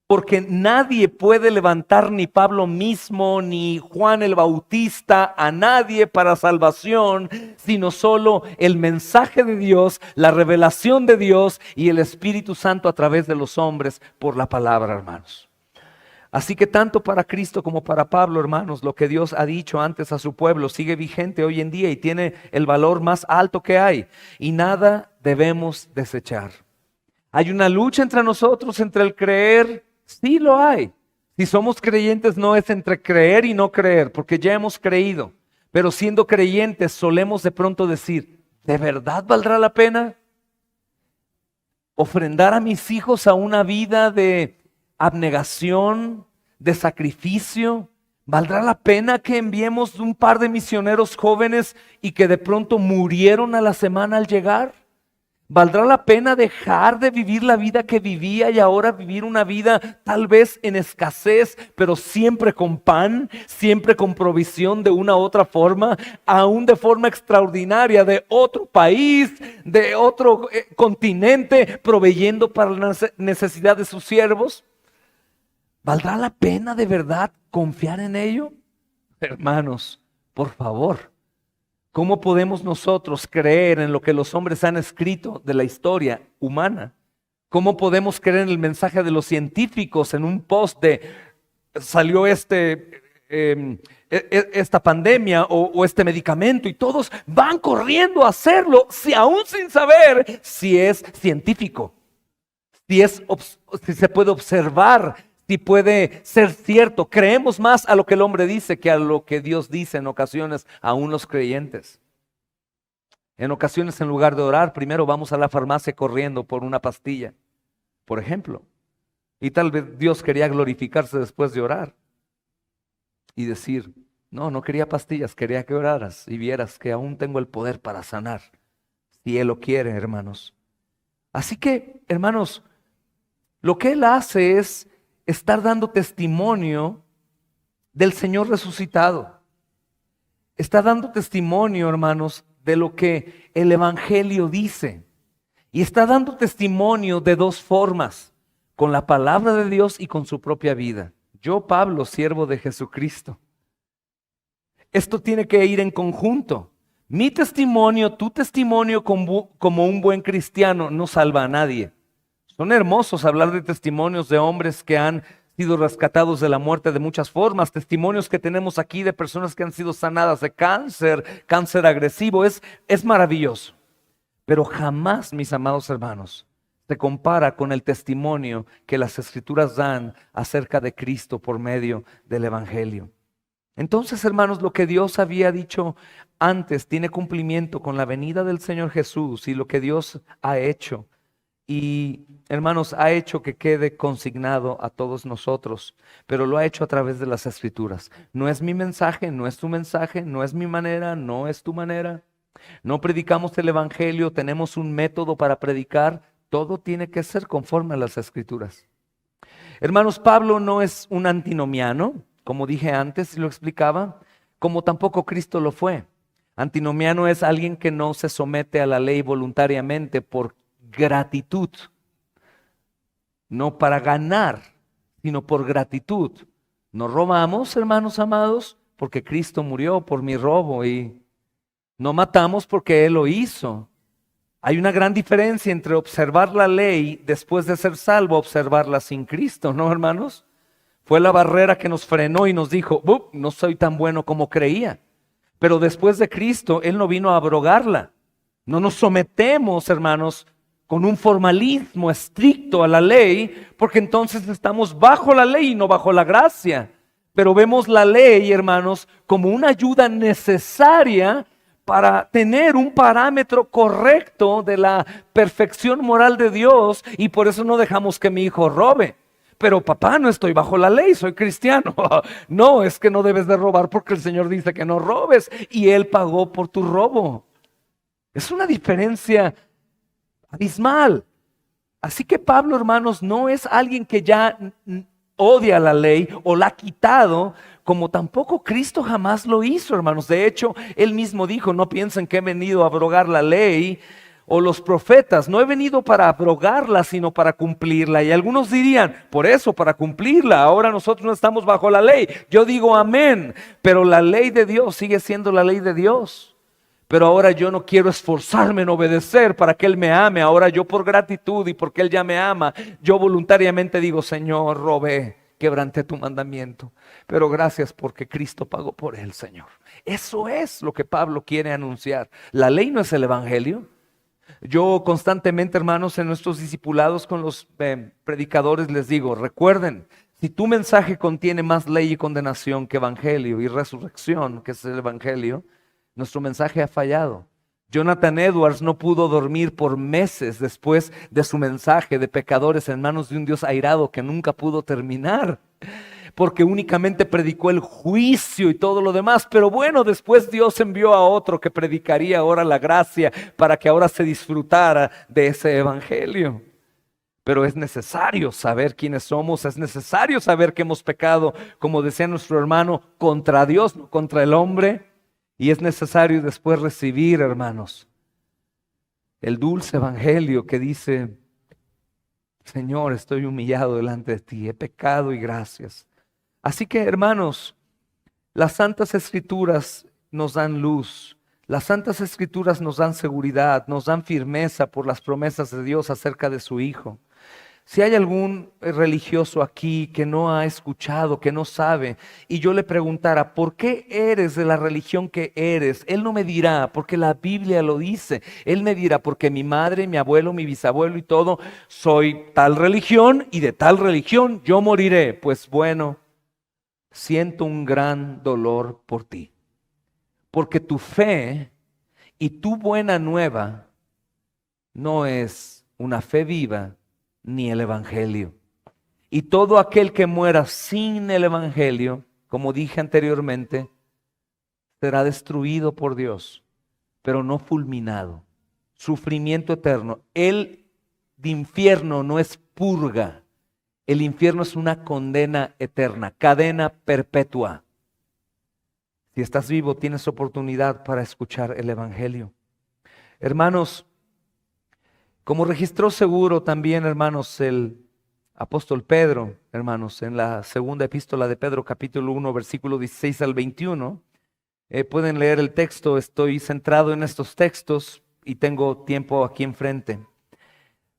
Porque nadie puede levantar, ni Pablo mismo, ni Juan el Bautista, a nadie para salvación, sino solo el mensaje de Dios, la revelación de Dios y el Espíritu Santo a través de los hombres por la palabra, hermanos. Así que tanto para Cristo como para Pablo, hermanos, lo que Dios ha dicho antes a su pueblo sigue vigente hoy en día y tiene el valor más alto que hay, y nada debemos desechar. Hay una lucha entre nosotros, entre el creer. Sí lo hay. Si somos creyentes no es entre creer y no creer, porque ya hemos creído. Pero siendo creyentes solemos de pronto decir, ¿de verdad valdrá la pena ofrendar a mis hijos a una vida de abnegación, de sacrificio? ¿Valdrá la pena que enviemos un par de misioneros jóvenes y que de pronto murieron a la semana al llegar? ¿Valdrá la pena dejar de vivir la vida que vivía y ahora vivir una vida tal vez en escasez, pero siempre con pan, siempre con provisión de una u otra forma, aún de forma extraordinaria, de otro país, de otro continente, proveyendo para la necesidad de sus siervos? ¿Valdrá la pena de verdad confiar en ello? Hermanos, por favor. ¿Cómo podemos nosotros creer en lo que los hombres han escrito de la historia humana? ¿Cómo podemos creer en el mensaje de los científicos en un post de salió esta pandemia o este medicamento y todos van corriendo a hacerlo, aún sin saber si es científico, si se puede observar si puede ser cierto. Creemos más a lo que el hombre dice que a lo que Dios dice en ocasiones, aún los creyentes. En ocasiones, en lugar de orar, primero vamos a la farmacia corriendo por una pastilla, por ejemplo. Y tal vez Dios quería glorificarse después de orar y decir, no quería pastillas, quería que oraras y vieras que aún tengo el poder para sanar, si Él lo quiere, hermanos. Así que, hermanos, lo que Él hace es estar dando testimonio del Señor resucitado. Está dando testimonio, hermanos, de lo que el Evangelio dice. Y está dando testimonio de dos formas, con la palabra de Dios y con su propia vida. Yo, Pablo, siervo de Jesucristo. Esto tiene que ir en conjunto. Mi testimonio, tu testimonio como un buen cristiano no salva a nadie. Son hermosos hablar de testimonios de hombres que han sido rescatados de la muerte de muchas formas, testimonios que tenemos aquí de personas que han sido sanadas de cáncer agresivo, es maravilloso. Pero jamás, mis amados hermanos, se compara con el testimonio que las Escrituras dan acerca de Cristo por medio del Evangelio. Entonces, hermanos, lo que Dios había dicho antes tiene cumplimiento con la venida del Señor Jesús y lo que Dios ha hecho. Y, hermanos, ha hecho que quede consignado a todos nosotros, pero lo ha hecho a través de las Escrituras. No es mi mensaje, no es tu mensaje, no es mi manera, no es tu manera. No predicamos el Evangelio, tenemos un método para predicar. Todo tiene que ser conforme a las Escrituras. Hermanos, Pablo no es un antinomiano, como dije antes y lo explicaba, como tampoco Cristo lo fue. Antinomiano es alguien que no se somete a la ley voluntariamente por gratitud, no para ganar, sino por gratitud. No robamos, hermanos amados, porque Cristo murió por mi robo, y no matamos porque Él lo hizo. Hay una gran diferencia entre observar la ley después de ser salvo, observarla sin Cristo, ¿no, hermanos? Fue la barrera que nos frenó y nos dijo, no soy tan bueno como creía. Pero después de Cristo, Él no vino a abrogarla. No nos sometemos, hermanos, con un formalismo estricto a la ley, porque entonces estamos bajo la ley y no bajo la gracia. Pero vemos la ley, hermanos, como una ayuda necesaria para tener un parámetro correcto de la perfección moral de Dios, y por eso no dejamos que mi hijo robe. Pero papá, no estoy bajo la ley, soy cristiano. No, es que no debes de robar porque el Señor dice que no robes y Él pagó por tu robo. Es una diferencia abismal. Así que Pablo, hermanos, no es alguien que ya odia la ley o la ha quitado, como tampoco Cristo jamás lo hizo, hermanos. De hecho, Él mismo dijo, no piensen que he venido a abrogar la ley o los profetas. No he venido para abrogarla, sino para cumplirla. Y algunos dirían, por eso, para cumplirla. Ahora nosotros no estamos bajo la ley. Yo digo amén, pero la ley de Dios sigue siendo la ley de Dios. Pero ahora yo no quiero esforzarme en obedecer para que Él me ame. Ahora yo, por gratitud y porque Él ya me ama, yo voluntariamente digo, Señor, robé, quebranté tu mandamiento, pero gracias porque Cristo pagó por él, Señor. Eso es lo que Pablo quiere anunciar. La ley no es el Evangelio. Yo constantemente, hermanos, en nuestros discipulados con los predicadores les digo, recuerden, si tu mensaje contiene más ley y condenación que Evangelio y resurrección, que es el Evangelio, nuestro mensaje ha fallado. Jonathan Edwards no pudo dormir por meses después de su mensaje de pecadores en manos de un Dios airado que nunca pudo terminar, porque únicamente predicó el juicio y todo lo demás. Pero bueno, después Dios envió a otro que predicaría ahora la gracia para que ahora se disfrutara de ese evangelio. Pero es necesario saber quiénes somos, es necesario saber que hemos pecado, como decía nuestro hermano, contra Dios, no contra el hombre. Y es necesario después recibir, hermanos, el dulce evangelio que dice, Señor, estoy humillado delante de ti, he pecado y gracias. Así que, hermanos, las Santas Escrituras nos dan luz, las Santas Escrituras nos dan seguridad, nos dan firmeza por las promesas de Dios acerca de su Hijo. Si hay algún religioso aquí que no ha escuchado, que no sabe, y yo le preguntara, ¿por qué eres de la religión que eres? Él no me dirá, porque la Biblia lo dice. Él me dirá, porque mi madre, mi abuelo, mi bisabuelo y todo, soy tal religión y de tal religión yo moriré. Pues bueno, siento un gran dolor por ti, porque tu fe y tu buena nueva no es una fe viva ni el Evangelio. Y todo aquel que muera sin el Evangelio, como dije anteriormente, será destruido por Dios, pero no fulminado. Sufrimiento eterno. El infierno no es purga. El infierno es una condena eterna, cadena perpetua. Si estás vivo, tienes oportunidad para escuchar el Evangelio. Hermanos, como registró seguro también, hermanos, el apóstol Pedro, hermanos, en la segunda epístola de Pedro, capítulo 1, versículo 16 al 21, pueden leer el texto. Estoy centrado en estos textos y tengo tiempo aquí enfrente.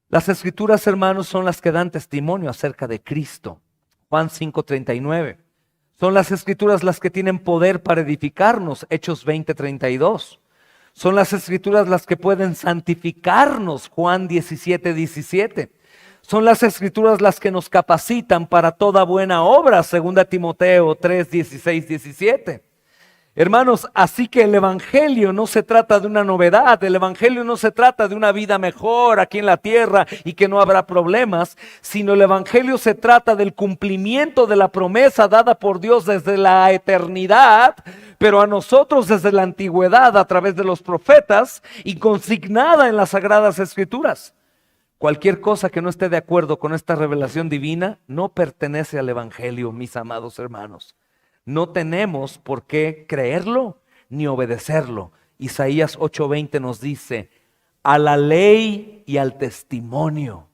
Las escrituras, hermanos, son las que dan testimonio acerca de Cristo. Juan 5:39. Son las escrituras las que tienen poder para edificarnos. Hechos 20:32. Son las escrituras las que pueden santificarnos. Juan 17:17. Son las escrituras las que nos capacitan para toda buena obra. 2 Timoteo 3:16, 17. Hermanos, así que el Evangelio no se trata de una novedad, el Evangelio no se trata de una vida mejor aquí en la tierra y que no habrá problemas, sino el Evangelio se trata del cumplimiento de la promesa dada por Dios desde la eternidad, pero a nosotros desde la antigüedad a través de los profetas y consignada en las Sagradas Escrituras. Cualquier cosa que no esté de acuerdo con esta revelación divina no pertenece al Evangelio, mis amados hermanos. No tenemos por qué creerlo ni obedecerlo. Isaías 8:20 nos dice, a la ley y al testimonio,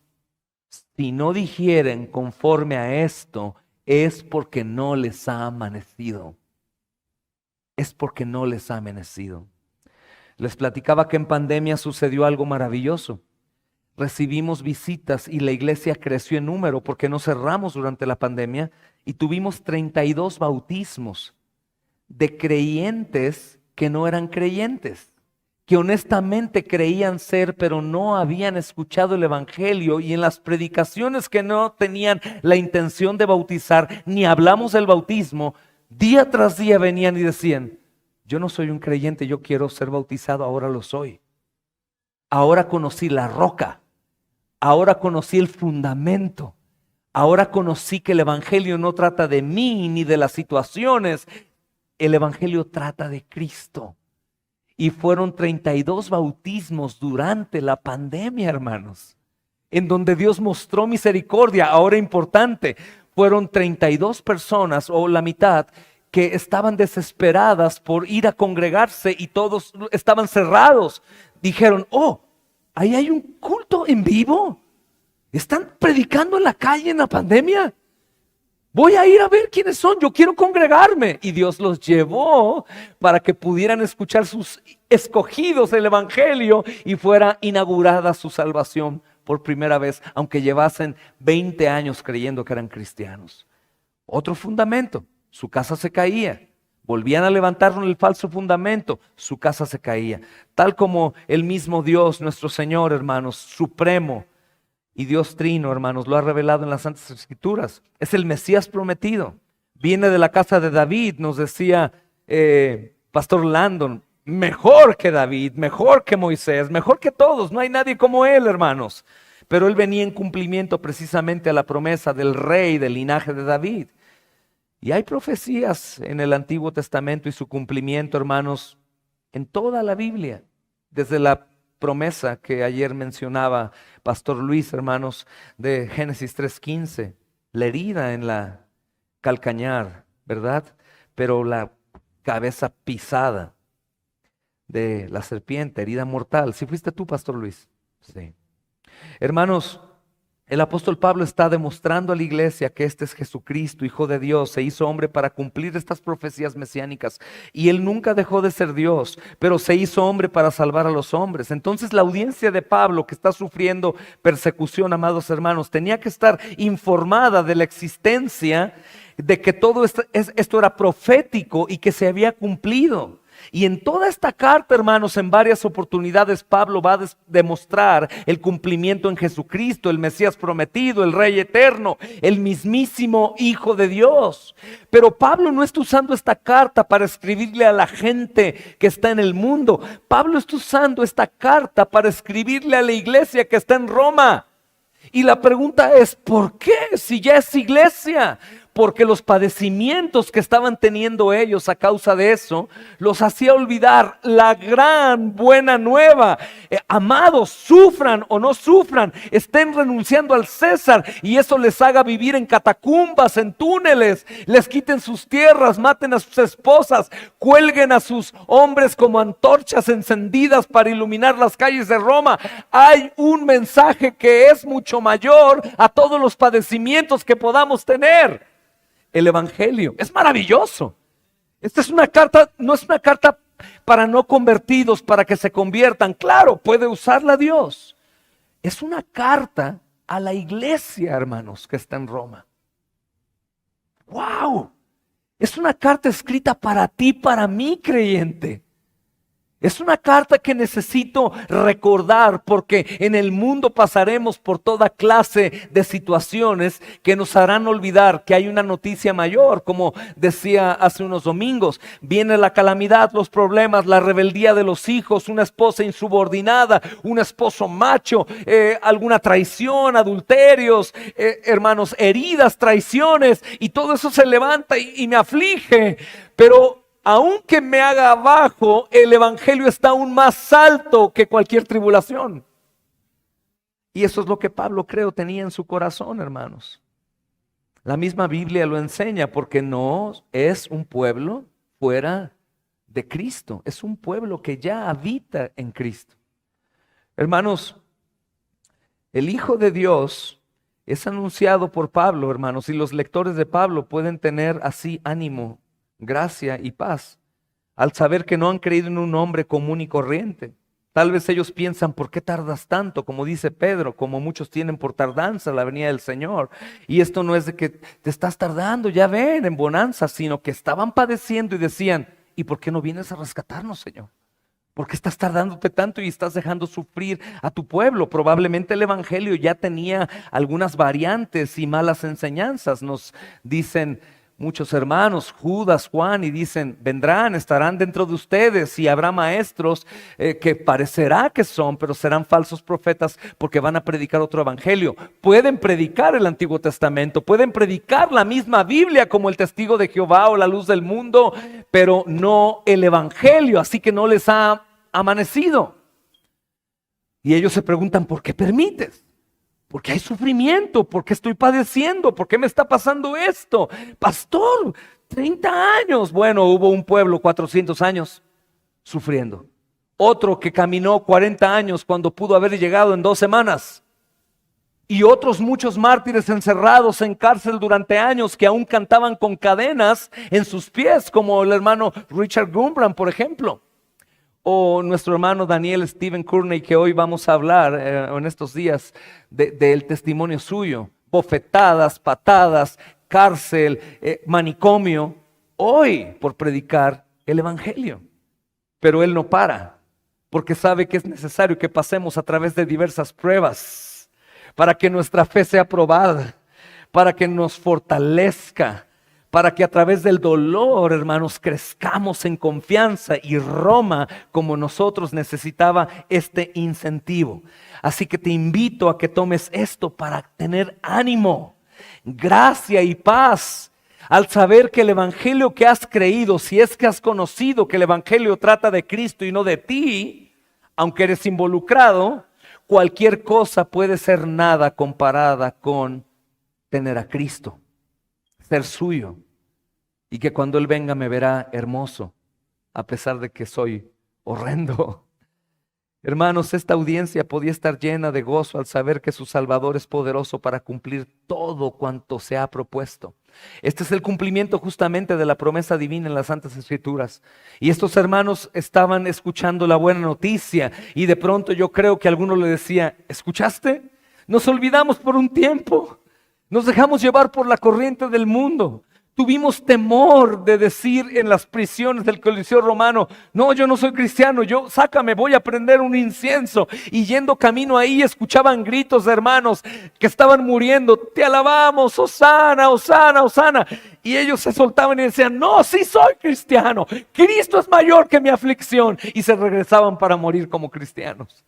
si no digieren conforme a esto, es porque no les ha amanecido. Es porque no les ha amanecido. Les platicaba que en pandemia sucedió algo maravilloso. Recibimos visitas y la iglesia creció en número porque no cerramos durante la pandemia y tuvimos 32 bautismos de creyentes que no eran creyentes, que honestamente creían ser, pero no habían escuchado el Evangelio, y en las predicaciones que no tenían la intención de bautizar, ni hablamos del bautismo, día tras día venían y decían, yo no soy un creyente, yo quiero ser bautizado, ahora lo soy. Ahora conocí la roca. Ahora conocí el fundamento. Ahora conocí que el Evangelio no trata de mí ni de las situaciones. El Evangelio trata de Cristo. Y fueron 32 bautismos durante la pandemia, hermanos, en donde Dios mostró misericordia. Ahora importante, fueron 32 personas o la mitad que estaban desesperadas por ir a congregarse y todos estaban cerrados. Dijeron, oh, ahí hay un culto en vivo. ¿Están predicando en la calle en la pandemia? Voy a ir a ver quiénes son, yo quiero congregarme. Y Dios los llevó para que pudieran escuchar sus escogidos el Evangelio y fuera inaugurada su salvación por primera vez, aunque llevasen 20 años creyendo que eran cristianos. Otro fundamento, su casa se caía. Volvían a levantar el falso fundamento, su casa se caía. Tal como el mismo Dios, nuestro Señor, hermanos, supremo y Dios trino, hermanos, lo ha revelado en las Santas Escrituras. Es el Mesías prometido. Viene de la casa de David, nos decía Pastor Landon, mejor que David, mejor que Moisés, mejor que todos. No hay nadie como él, hermanos. Pero él venía en cumplimiento precisamente a la promesa del rey del linaje de David. Y hay profecías en el Antiguo Testamento y su cumplimiento, hermanos, en toda la Biblia. Desde la promesa que ayer mencionaba Pastor Luis, hermanos, de Génesis 3:15. La herida en la calcañar, ¿verdad? Pero la cabeza pisada de la serpiente, herida mortal. ¿Sí fuiste tú, Pastor Luis? Sí. Hermanos, El apóstol Pablo está demostrando a la iglesia que este es Jesucristo, Hijo de Dios, se hizo hombre para cumplir estas profecías mesiánicas. Y él nunca dejó de ser Dios, pero se hizo hombre para salvar a los hombres. Entonces la audiencia de Pablo, que está sufriendo persecución, amados hermanos, tenía que estar informada de la existencia, de que todo esto era profético y que se había cumplido. Y en toda esta carta, hermanos, en varias oportunidades Pablo va a demostrar el cumplimiento en Jesucristo, el Mesías prometido, el Rey eterno, el mismísimo Hijo de Dios. Pero Pablo no está usando esta carta para escribirle a la gente que está en el mundo. Pablo está usando esta carta para escribirle a la iglesia que está en Roma. Y la pregunta es, ¿por qué? Si ya es iglesia. Porque los padecimientos que estaban teniendo ellos a causa de eso, los hacía olvidar la gran buena nueva. Amados, sufran o no sufran, estén renunciando al César y eso les haga vivir en catacumbas, en túneles, les quiten sus tierras, maten a sus esposas, cuelguen a sus hombres como antorchas encendidas para iluminar las calles de Roma. Hay un mensaje que es mucho mayor a todos los padecimientos que podamos tener. El evangelio es maravilloso. Esta es una carta, no es una carta para no convertidos, para que se conviertan. Claro, puede usarla Dios. Es una carta a la iglesia, hermanos, que está en Roma. ¡Wow! Es una carta escrita para ti, para mí, creyente. Es una carta que necesito recordar porque en el mundo pasaremos por toda clase de situaciones que nos harán olvidar que hay una noticia mayor. Como decía hace unos domingos, viene la calamidad, los problemas, la rebeldía de los hijos, una esposa insubordinada, un esposo macho, alguna traición, adulterios, hermanos, heridas, traiciones, y todo eso se levanta y me aflige. Pero aunque me haga abajo, el evangelio está aún más alto que cualquier tribulación. Y eso es lo que Pablo, creo, tenía en su corazón, hermanos. La misma Biblia lo enseña, porque no es un pueblo fuera de Cristo, es un pueblo que ya habita en Cristo. Hermanos, el Hijo de Dios es anunciado por Pablo, hermanos, y los lectores de Pablo pueden tener así ánimo, gracia y paz al saber que no han creído en un hombre común y corriente. Tal vez ellos piensan, ¿por qué tardas tanto? Como dice Pedro, como muchos tienen por tardanza la venida del Señor. Y esto no es de que te estás tardando, ya ven, en bonanza, sino que estaban padeciendo y decían, ¿y por qué no vienes a rescatarnos, Señor? ¿Por qué estás tardándote tanto y estás dejando sufrir a tu pueblo? Probablemente el evangelio ya tenía algunas variantes y malas enseñanzas. Nos dicen muchos hermanos, Judas, Juan, y dicen, vendrán, estarán dentro de ustedes y habrá maestros que parecerá que son, pero serán falsos profetas porque van a predicar otro evangelio. Pueden predicar el Antiguo Testamento, pueden predicar la misma Biblia como el testigo de Jehová o la luz del mundo, pero no el evangelio, así que no les ha amanecido. Y ellos se preguntan, ¿por qué permites? Porque hay sufrimiento, porque estoy padeciendo, ¿por qué me está pasando esto? Pastor, 30 años. Bueno, hubo un pueblo 400 años sufriendo. Otro que caminó 40 años cuando pudo haber llegado en 2 semanas. Y otros muchos mártires encerrados en cárcel durante años que aún cantaban con cadenas en sus pies, como el hermano Richard Gumbrand, por ejemplo. O nuestro hermano Daniel Stephen Courtney, que hoy vamos a hablar en estos días del testimonio suyo. Bofetadas, patadas, cárcel, manicomio, hoy por predicar el evangelio. Pero él no para, porque sabe que es necesario que pasemos a través de diversas pruebas para que nuestra fe sea probada, para que nos fortalezca, para que a través del dolor, hermanos, crezcamos en confianza. Y Roma, como nosotros, necesitaba este incentivo. Así que te invito a que tomes esto para tener ánimo, gracia y paz al saber que el evangelio que has creído, si es que has conocido que el evangelio trata de Cristo y no de ti, aunque eres involucrado, cualquier cosa puede ser nada comparada con tener a Cristo, ser suyo, y que cuando Él venga me verá hermoso, a pesar de que soy horrendo. Hermanos, esta audiencia podía estar llena de gozo al saber que su Salvador es poderoso para cumplir todo cuanto se ha propuesto. Este es el cumplimiento justamente de la promesa divina en las Santas Escrituras. Y estos hermanos estaban escuchando la buena noticia y de pronto yo creo que alguno le decía, ¿escuchaste? Nos olvidamos por un tiempo, nos dejamos llevar por la corriente del mundo. Tuvimos temor de decir en las prisiones del Coliseo Romano, no, yo no soy cristiano, sácame, voy a prender un incienso. Y yendo camino ahí escuchaban gritos de hermanos que estaban muriendo, te alabamos, Hosana, Hosana, Hosana. Y ellos se soltaban y decían, no, sí soy cristiano, Cristo es mayor que mi aflicción. Y se regresaban para morir como cristianos.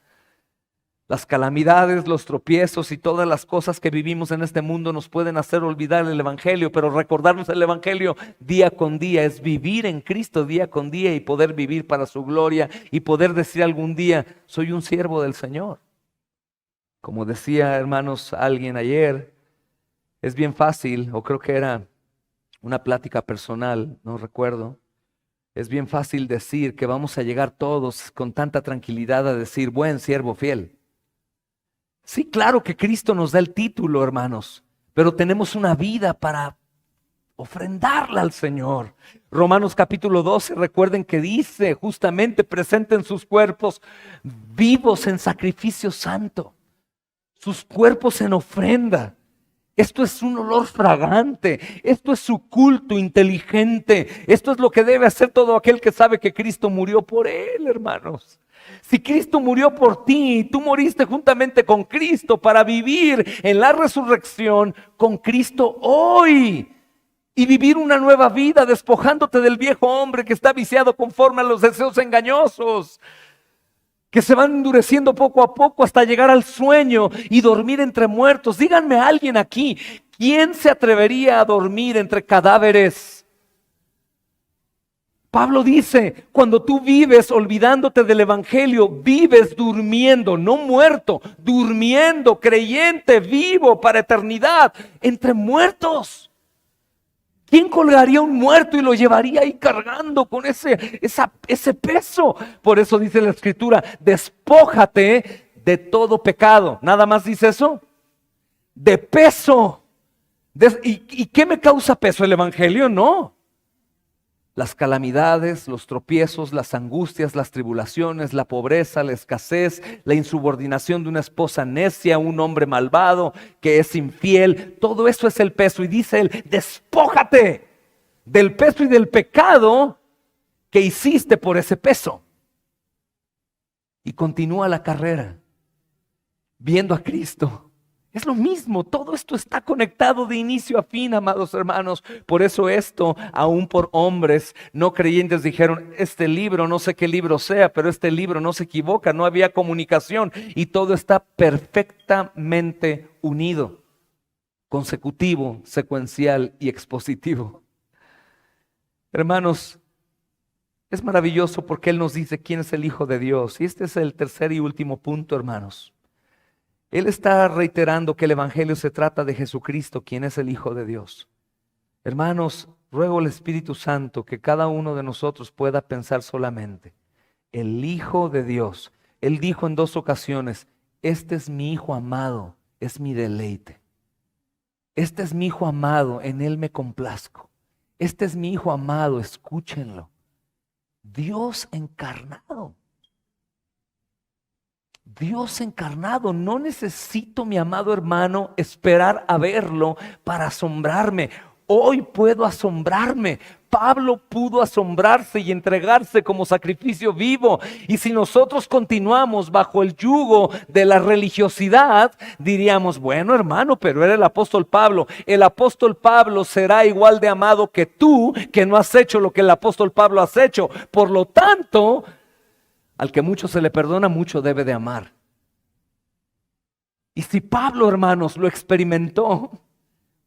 Las calamidades, los tropiezos y todas las cosas que vivimos en este mundo nos pueden hacer olvidar el Evangelio, pero recordarnos el Evangelio día con día es vivir en Cristo día con día y poder vivir para su gloria y poder decir algún día, soy un siervo del Señor. Como decía, hermanos, alguien ayer, es bien fácil, o creo que era una plática personal, no recuerdo, es bien fácil decir que vamos a llegar todos con tanta tranquilidad a decir, buen siervo fiel. Sí, claro que Cristo nos da el título, hermanos, pero tenemos una vida para ofrendarla al Señor. Romanos capítulo 12, recuerden que dice justamente, presenten sus cuerpos vivos en sacrificio santo, sus cuerpos en ofrenda. Esto es un olor fragante, esto es su culto inteligente, esto es lo que debe hacer todo aquel que sabe que Cristo murió por él, hermanos. Si Cristo murió por ti y tú moriste juntamente con Cristo para vivir en la resurrección con Cristo hoy y vivir una nueva vida despojándote del viejo hombre que está viciado conforme a los deseos engañosos, que se van endureciendo poco a poco hasta llegar al sueño y dormir entre muertos. Díganme a alguien aquí, ¿quién se atrevería a dormir entre cadáveres? Pablo dice, cuando tú vives olvidándote del Evangelio, vives durmiendo, no muerto, durmiendo, creyente, vivo para eternidad, entre muertos. ¿Quién colgaría un muerto y lo llevaría ahí cargando con ese peso? Por eso dice la Escritura, despójate de todo pecado. ¿Nada más dice eso? De peso. ¿Y qué me causa peso? ¿El Evangelio? No. Las calamidades, los tropiezos, las angustias, las tribulaciones, la pobreza, la escasez, la insubordinación de una esposa necia, un hombre malvado que es infiel, todo eso es el peso. Y dice él, despójate del peso y del pecado que hiciste por ese peso. Y continúa la carrera, viendo a Cristo. Es lo mismo, todo esto está conectado de inicio a fin, amados hermanos. Por eso esto, aún por hombres no creyentes dijeron, este libro, no sé qué libro sea, pero este libro no se equivoca, no había comunicación y todo está perfectamente unido, consecutivo, secuencial y expositivo. Hermanos, es maravilloso porque Él nos dice quién es el Hijo de Dios. Y este es el tercer y último punto, hermanos. Él está reiterando que el Evangelio se trata de Jesucristo, quien es el Hijo de Dios. Hermanos, ruego al Espíritu Santo que cada uno de nosotros pueda pensar solamente, el Hijo de Dios. Él dijo en 2 ocasiones, este es mi Hijo amado, es mi deleite. Este es mi Hijo amado, en Él me complazco. Este es mi Hijo amado, escúchenlo. Dios encarnado. Dios encarnado, no necesito, mi amado hermano, esperar a verlo para asombrarme. Hoy puedo asombrarme. Pablo pudo asombrarse y entregarse como sacrificio vivo. Y si nosotros continuamos bajo el yugo de la religiosidad, diríamos, bueno hermano, pero era el apóstol Pablo. El apóstol Pablo será igual de amado que tú, que no has hecho lo que el apóstol Pablo has hecho. Por lo tanto, al que mucho se le perdona, mucho debe de amar. Y si Pablo, hermanos, lo experimentó,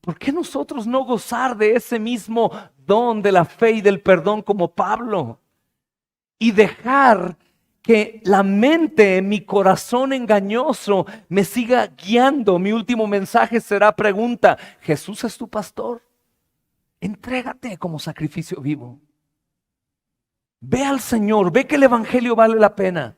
¿por qué nosotros no gozar de ese mismo don de la fe y del perdón como Pablo? Y dejar que la mente, mi corazón engañoso, me siga guiando. Mi último mensaje será pregunta, ¿Jesús es tu pastor? Entrégate como sacrificio vivo. Ve al Señor, ve que el Evangelio vale la pena.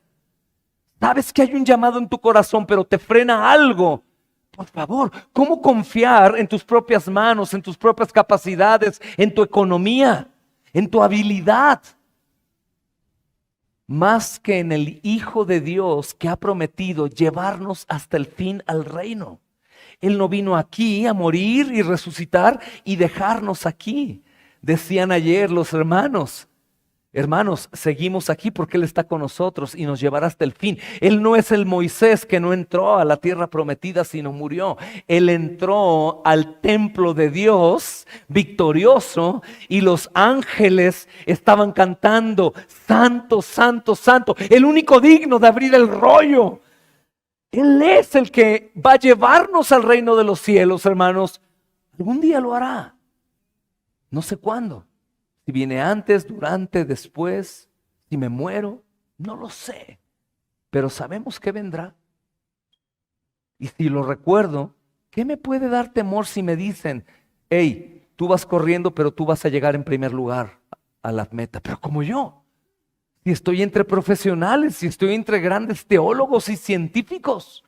Sabes que hay un llamado en tu corazón, pero te frena algo. Por favor, ¿cómo confiar en tus propias manos, en tus propias capacidades, en tu economía, en tu habilidad? Más que en el Hijo de Dios que ha prometido llevarnos hasta el fin al reino. Él no vino aquí a morir y resucitar y dejarnos aquí. Decían ayer los hermanos, seguimos aquí porque Él está con nosotros y nos llevará hasta el fin. Él no es el Moisés que no entró a la tierra prometida, sino murió. Él entró al templo de Dios victorioso y los ángeles estaban cantando, Santo, Santo, Santo, el único digno de abrir el rollo. Él es el que va a llevarnos al reino de los cielos, hermanos. Algún día lo hará. No sé cuándo. Si viene antes, durante, después, si me muero, no lo sé. Pero sabemos que vendrá. Y si lo recuerdo, ¿qué me puede dar temor si me dicen, hey, tú vas corriendo, pero tú vas a llegar en primer lugar a la meta? Pero como yo, si estoy entre profesionales, si estoy entre grandes teólogos y científicos,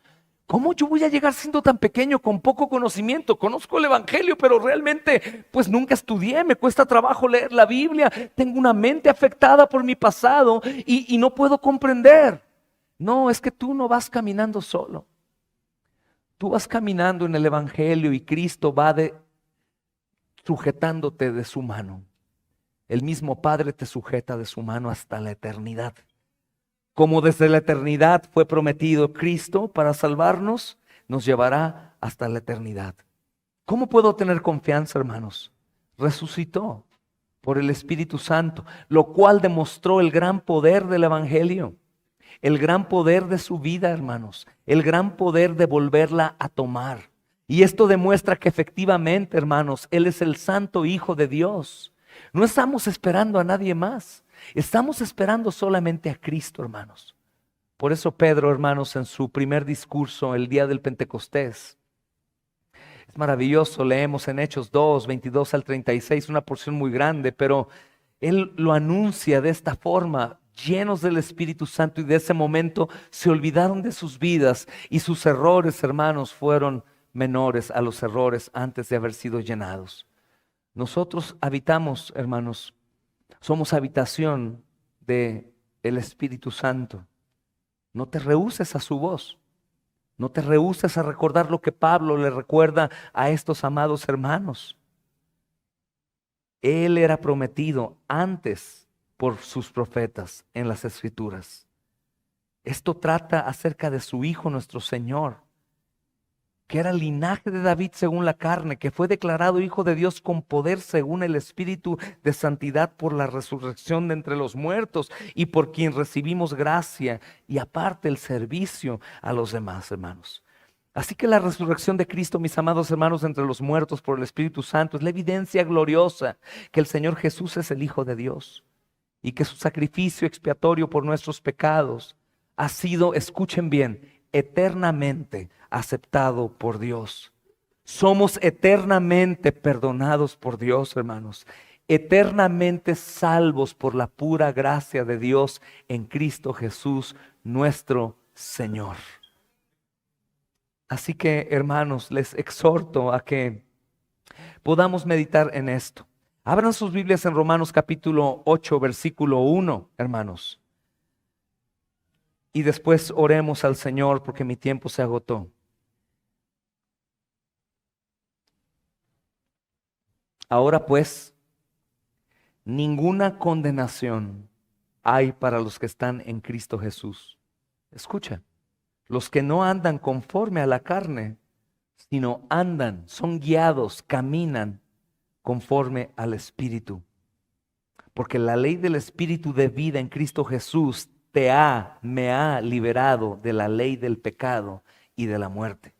¿cómo yo voy a llegar siendo tan pequeño, con poco conocimiento? Conozco el Evangelio, pero realmente pues nunca estudié, me cuesta trabajo leer la Biblia, tengo una mente afectada por mi pasado y no puedo comprender. No, es que tú no vas caminando solo. Tú vas caminando en el Evangelio y Cristo va sujetándote de su mano. El mismo Padre te sujeta de su mano hasta la eternidad. Como desde la eternidad fue prometido Cristo para salvarnos, nos llevará hasta la eternidad. ¿Cómo puedo tener confianza, hermanos? Resucitó por el Espíritu Santo, lo cual demostró el gran poder del Evangelio, el gran poder de su vida, hermanos, el gran poder de volverla a tomar. Y esto demuestra que efectivamente, hermanos, Él es el Santo Hijo de Dios. No estamos esperando a nadie más. Estamos esperando solamente a Cristo, hermanos. Por eso Pedro, hermanos, en su primer discurso el día del Pentecostés, es maravilloso, leemos en Hechos 2, 22 al 36, una porción muy grande, pero él lo anuncia de esta forma, llenos del Espíritu Santo, y de ese momento se olvidaron de sus vidas y sus errores, hermanos, fueron menores a los errores antes de haber sido llenados. Nosotros habitamos, hermanos, somos habitación del Espíritu Santo. No te rehúses a su voz. No te rehúses a recordar lo que Pablo le recuerda a estos amados hermanos. Él era prometido antes por sus profetas en las Escrituras. Esto trata acerca de su Hijo, nuestro Señor, que era el linaje de David según la carne, que fue declarado Hijo de Dios con poder según el Espíritu de santidad por la resurrección de entre los muertos y por quien recibimos gracia y aparte el servicio a los demás, hermanos. Así que la resurrección de Cristo, mis amados hermanos, entre los muertos por el Espíritu Santo es la evidencia gloriosa que el Señor Jesús es el Hijo de Dios y que su sacrificio expiatorio por nuestros pecados ha sido, escuchen bien, eternamente aceptado por Dios. Somos eternamente perdonados por Dios, hermanos. Eternamente salvos por la pura gracia de Dios en Cristo Jesús, nuestro Señor. Así que, hermanos, les exhorto a que podamos meditar en esto. Abran sus Biblias en Romanos capítulo 8, versículo 1, hermanos. Y después oremos al Señor porque mi tiempo se agotó. Ahora pues, ninguna condenación hay para los que están en Cristo Jesús. Escucha, los que no andan conforme a la carne, sino andan, son guiados, caminan conforme al Espíritu. Porque la ley del Espíritu de vida en Cristo Jesús me ha liberado de la ley del pecado y de la muerte.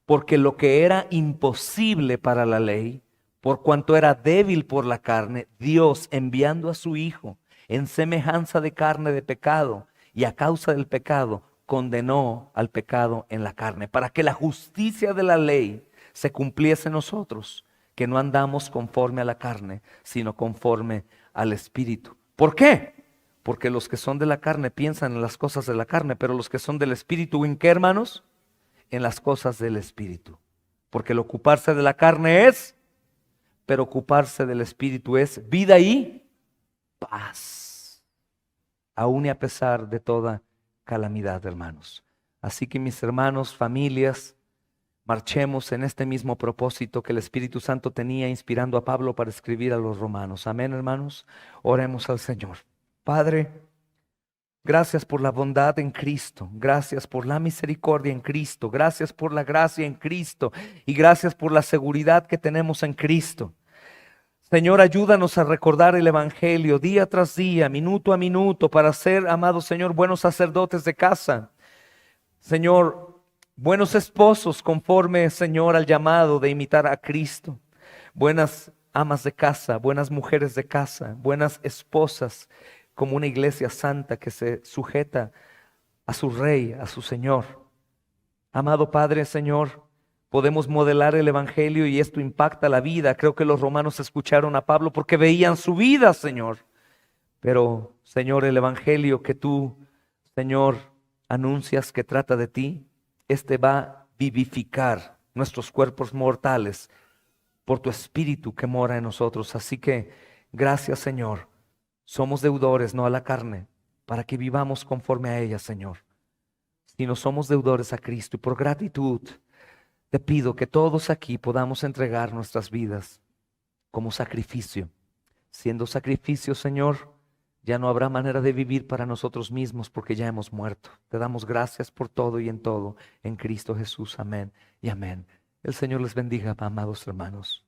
Porque lo que era imposible para la ley, por cuanto era débil por la carne, Dios enviando a su Hijo en semejanza de carne de pecado y a causa del pecado, condenó al pecado en la carne, para que la justicia de la ley se cumpliese en nosotros, que no andamos conforme a la carne, sino conforme al Espíritu. ¿Por qué? Porque los que son de la carne piensan en las cosas de la carne, pero los que son del Espíritu, ¿en qué, hermanos? En las cosas del Espíritu. Porque el ocuparse de la carne es, pero ocuparse del Espíritu es vida y paz. Aún y a pesar de toda calamidad, hermanos. Así que mis hermanos, familias, marchemos en este mismo propósito que el Espíritu Santo tenía inspirando a Pablo para escribir a los romanos. Amén, hermanos. Oremos al Señor. Padre, gracias por la bondad en Cristo, gracias por la misericordia en Cristo, gracias por la gracia en Cristo y gracias por la seguridad que tenemos en Cristo. Señor, ayúdanos a recordar el Evangelio día tras día, minuto a minuto, para ser, amado Señor, buenos sacerdotes de casa. Señor, buenos esposos conforme, Señor, al llamado de imitar a Cristo. Buenas amas de casa, buenas mujeres de casa, buenas esposas, como una iglesia santa que se sujeta a su Rey, a su Señor. Amado Padre, Señor, podemos modelar el Evangelio y esto impacta la vida. Creo que los romanos escucharon a Pablo porque veían su vida, Señor. Pero, Señor, el Evangelio que tú, Señor, anuncias que trata de ti, este va a vivificar nuestros cuerpos mortales por tu Espíritu que mora en nosotros. Así que, gracias, Señor. Somos deudores, no a la carne, para que vivamos conforme a ella, Señor. Sino somos deudores a Cristo y por gratitud te pido que todos aquí podamos entregar nuestras vidas como sacrificio. Siendo sacrificio, Señor, ya no habrá manera de vivir para nosotros mismos porque ya hemos muerto. Te damos gracias por todo y en todo, en Cristo Jesús. Amén y amén. El Señor les bendiga, amados hermanos.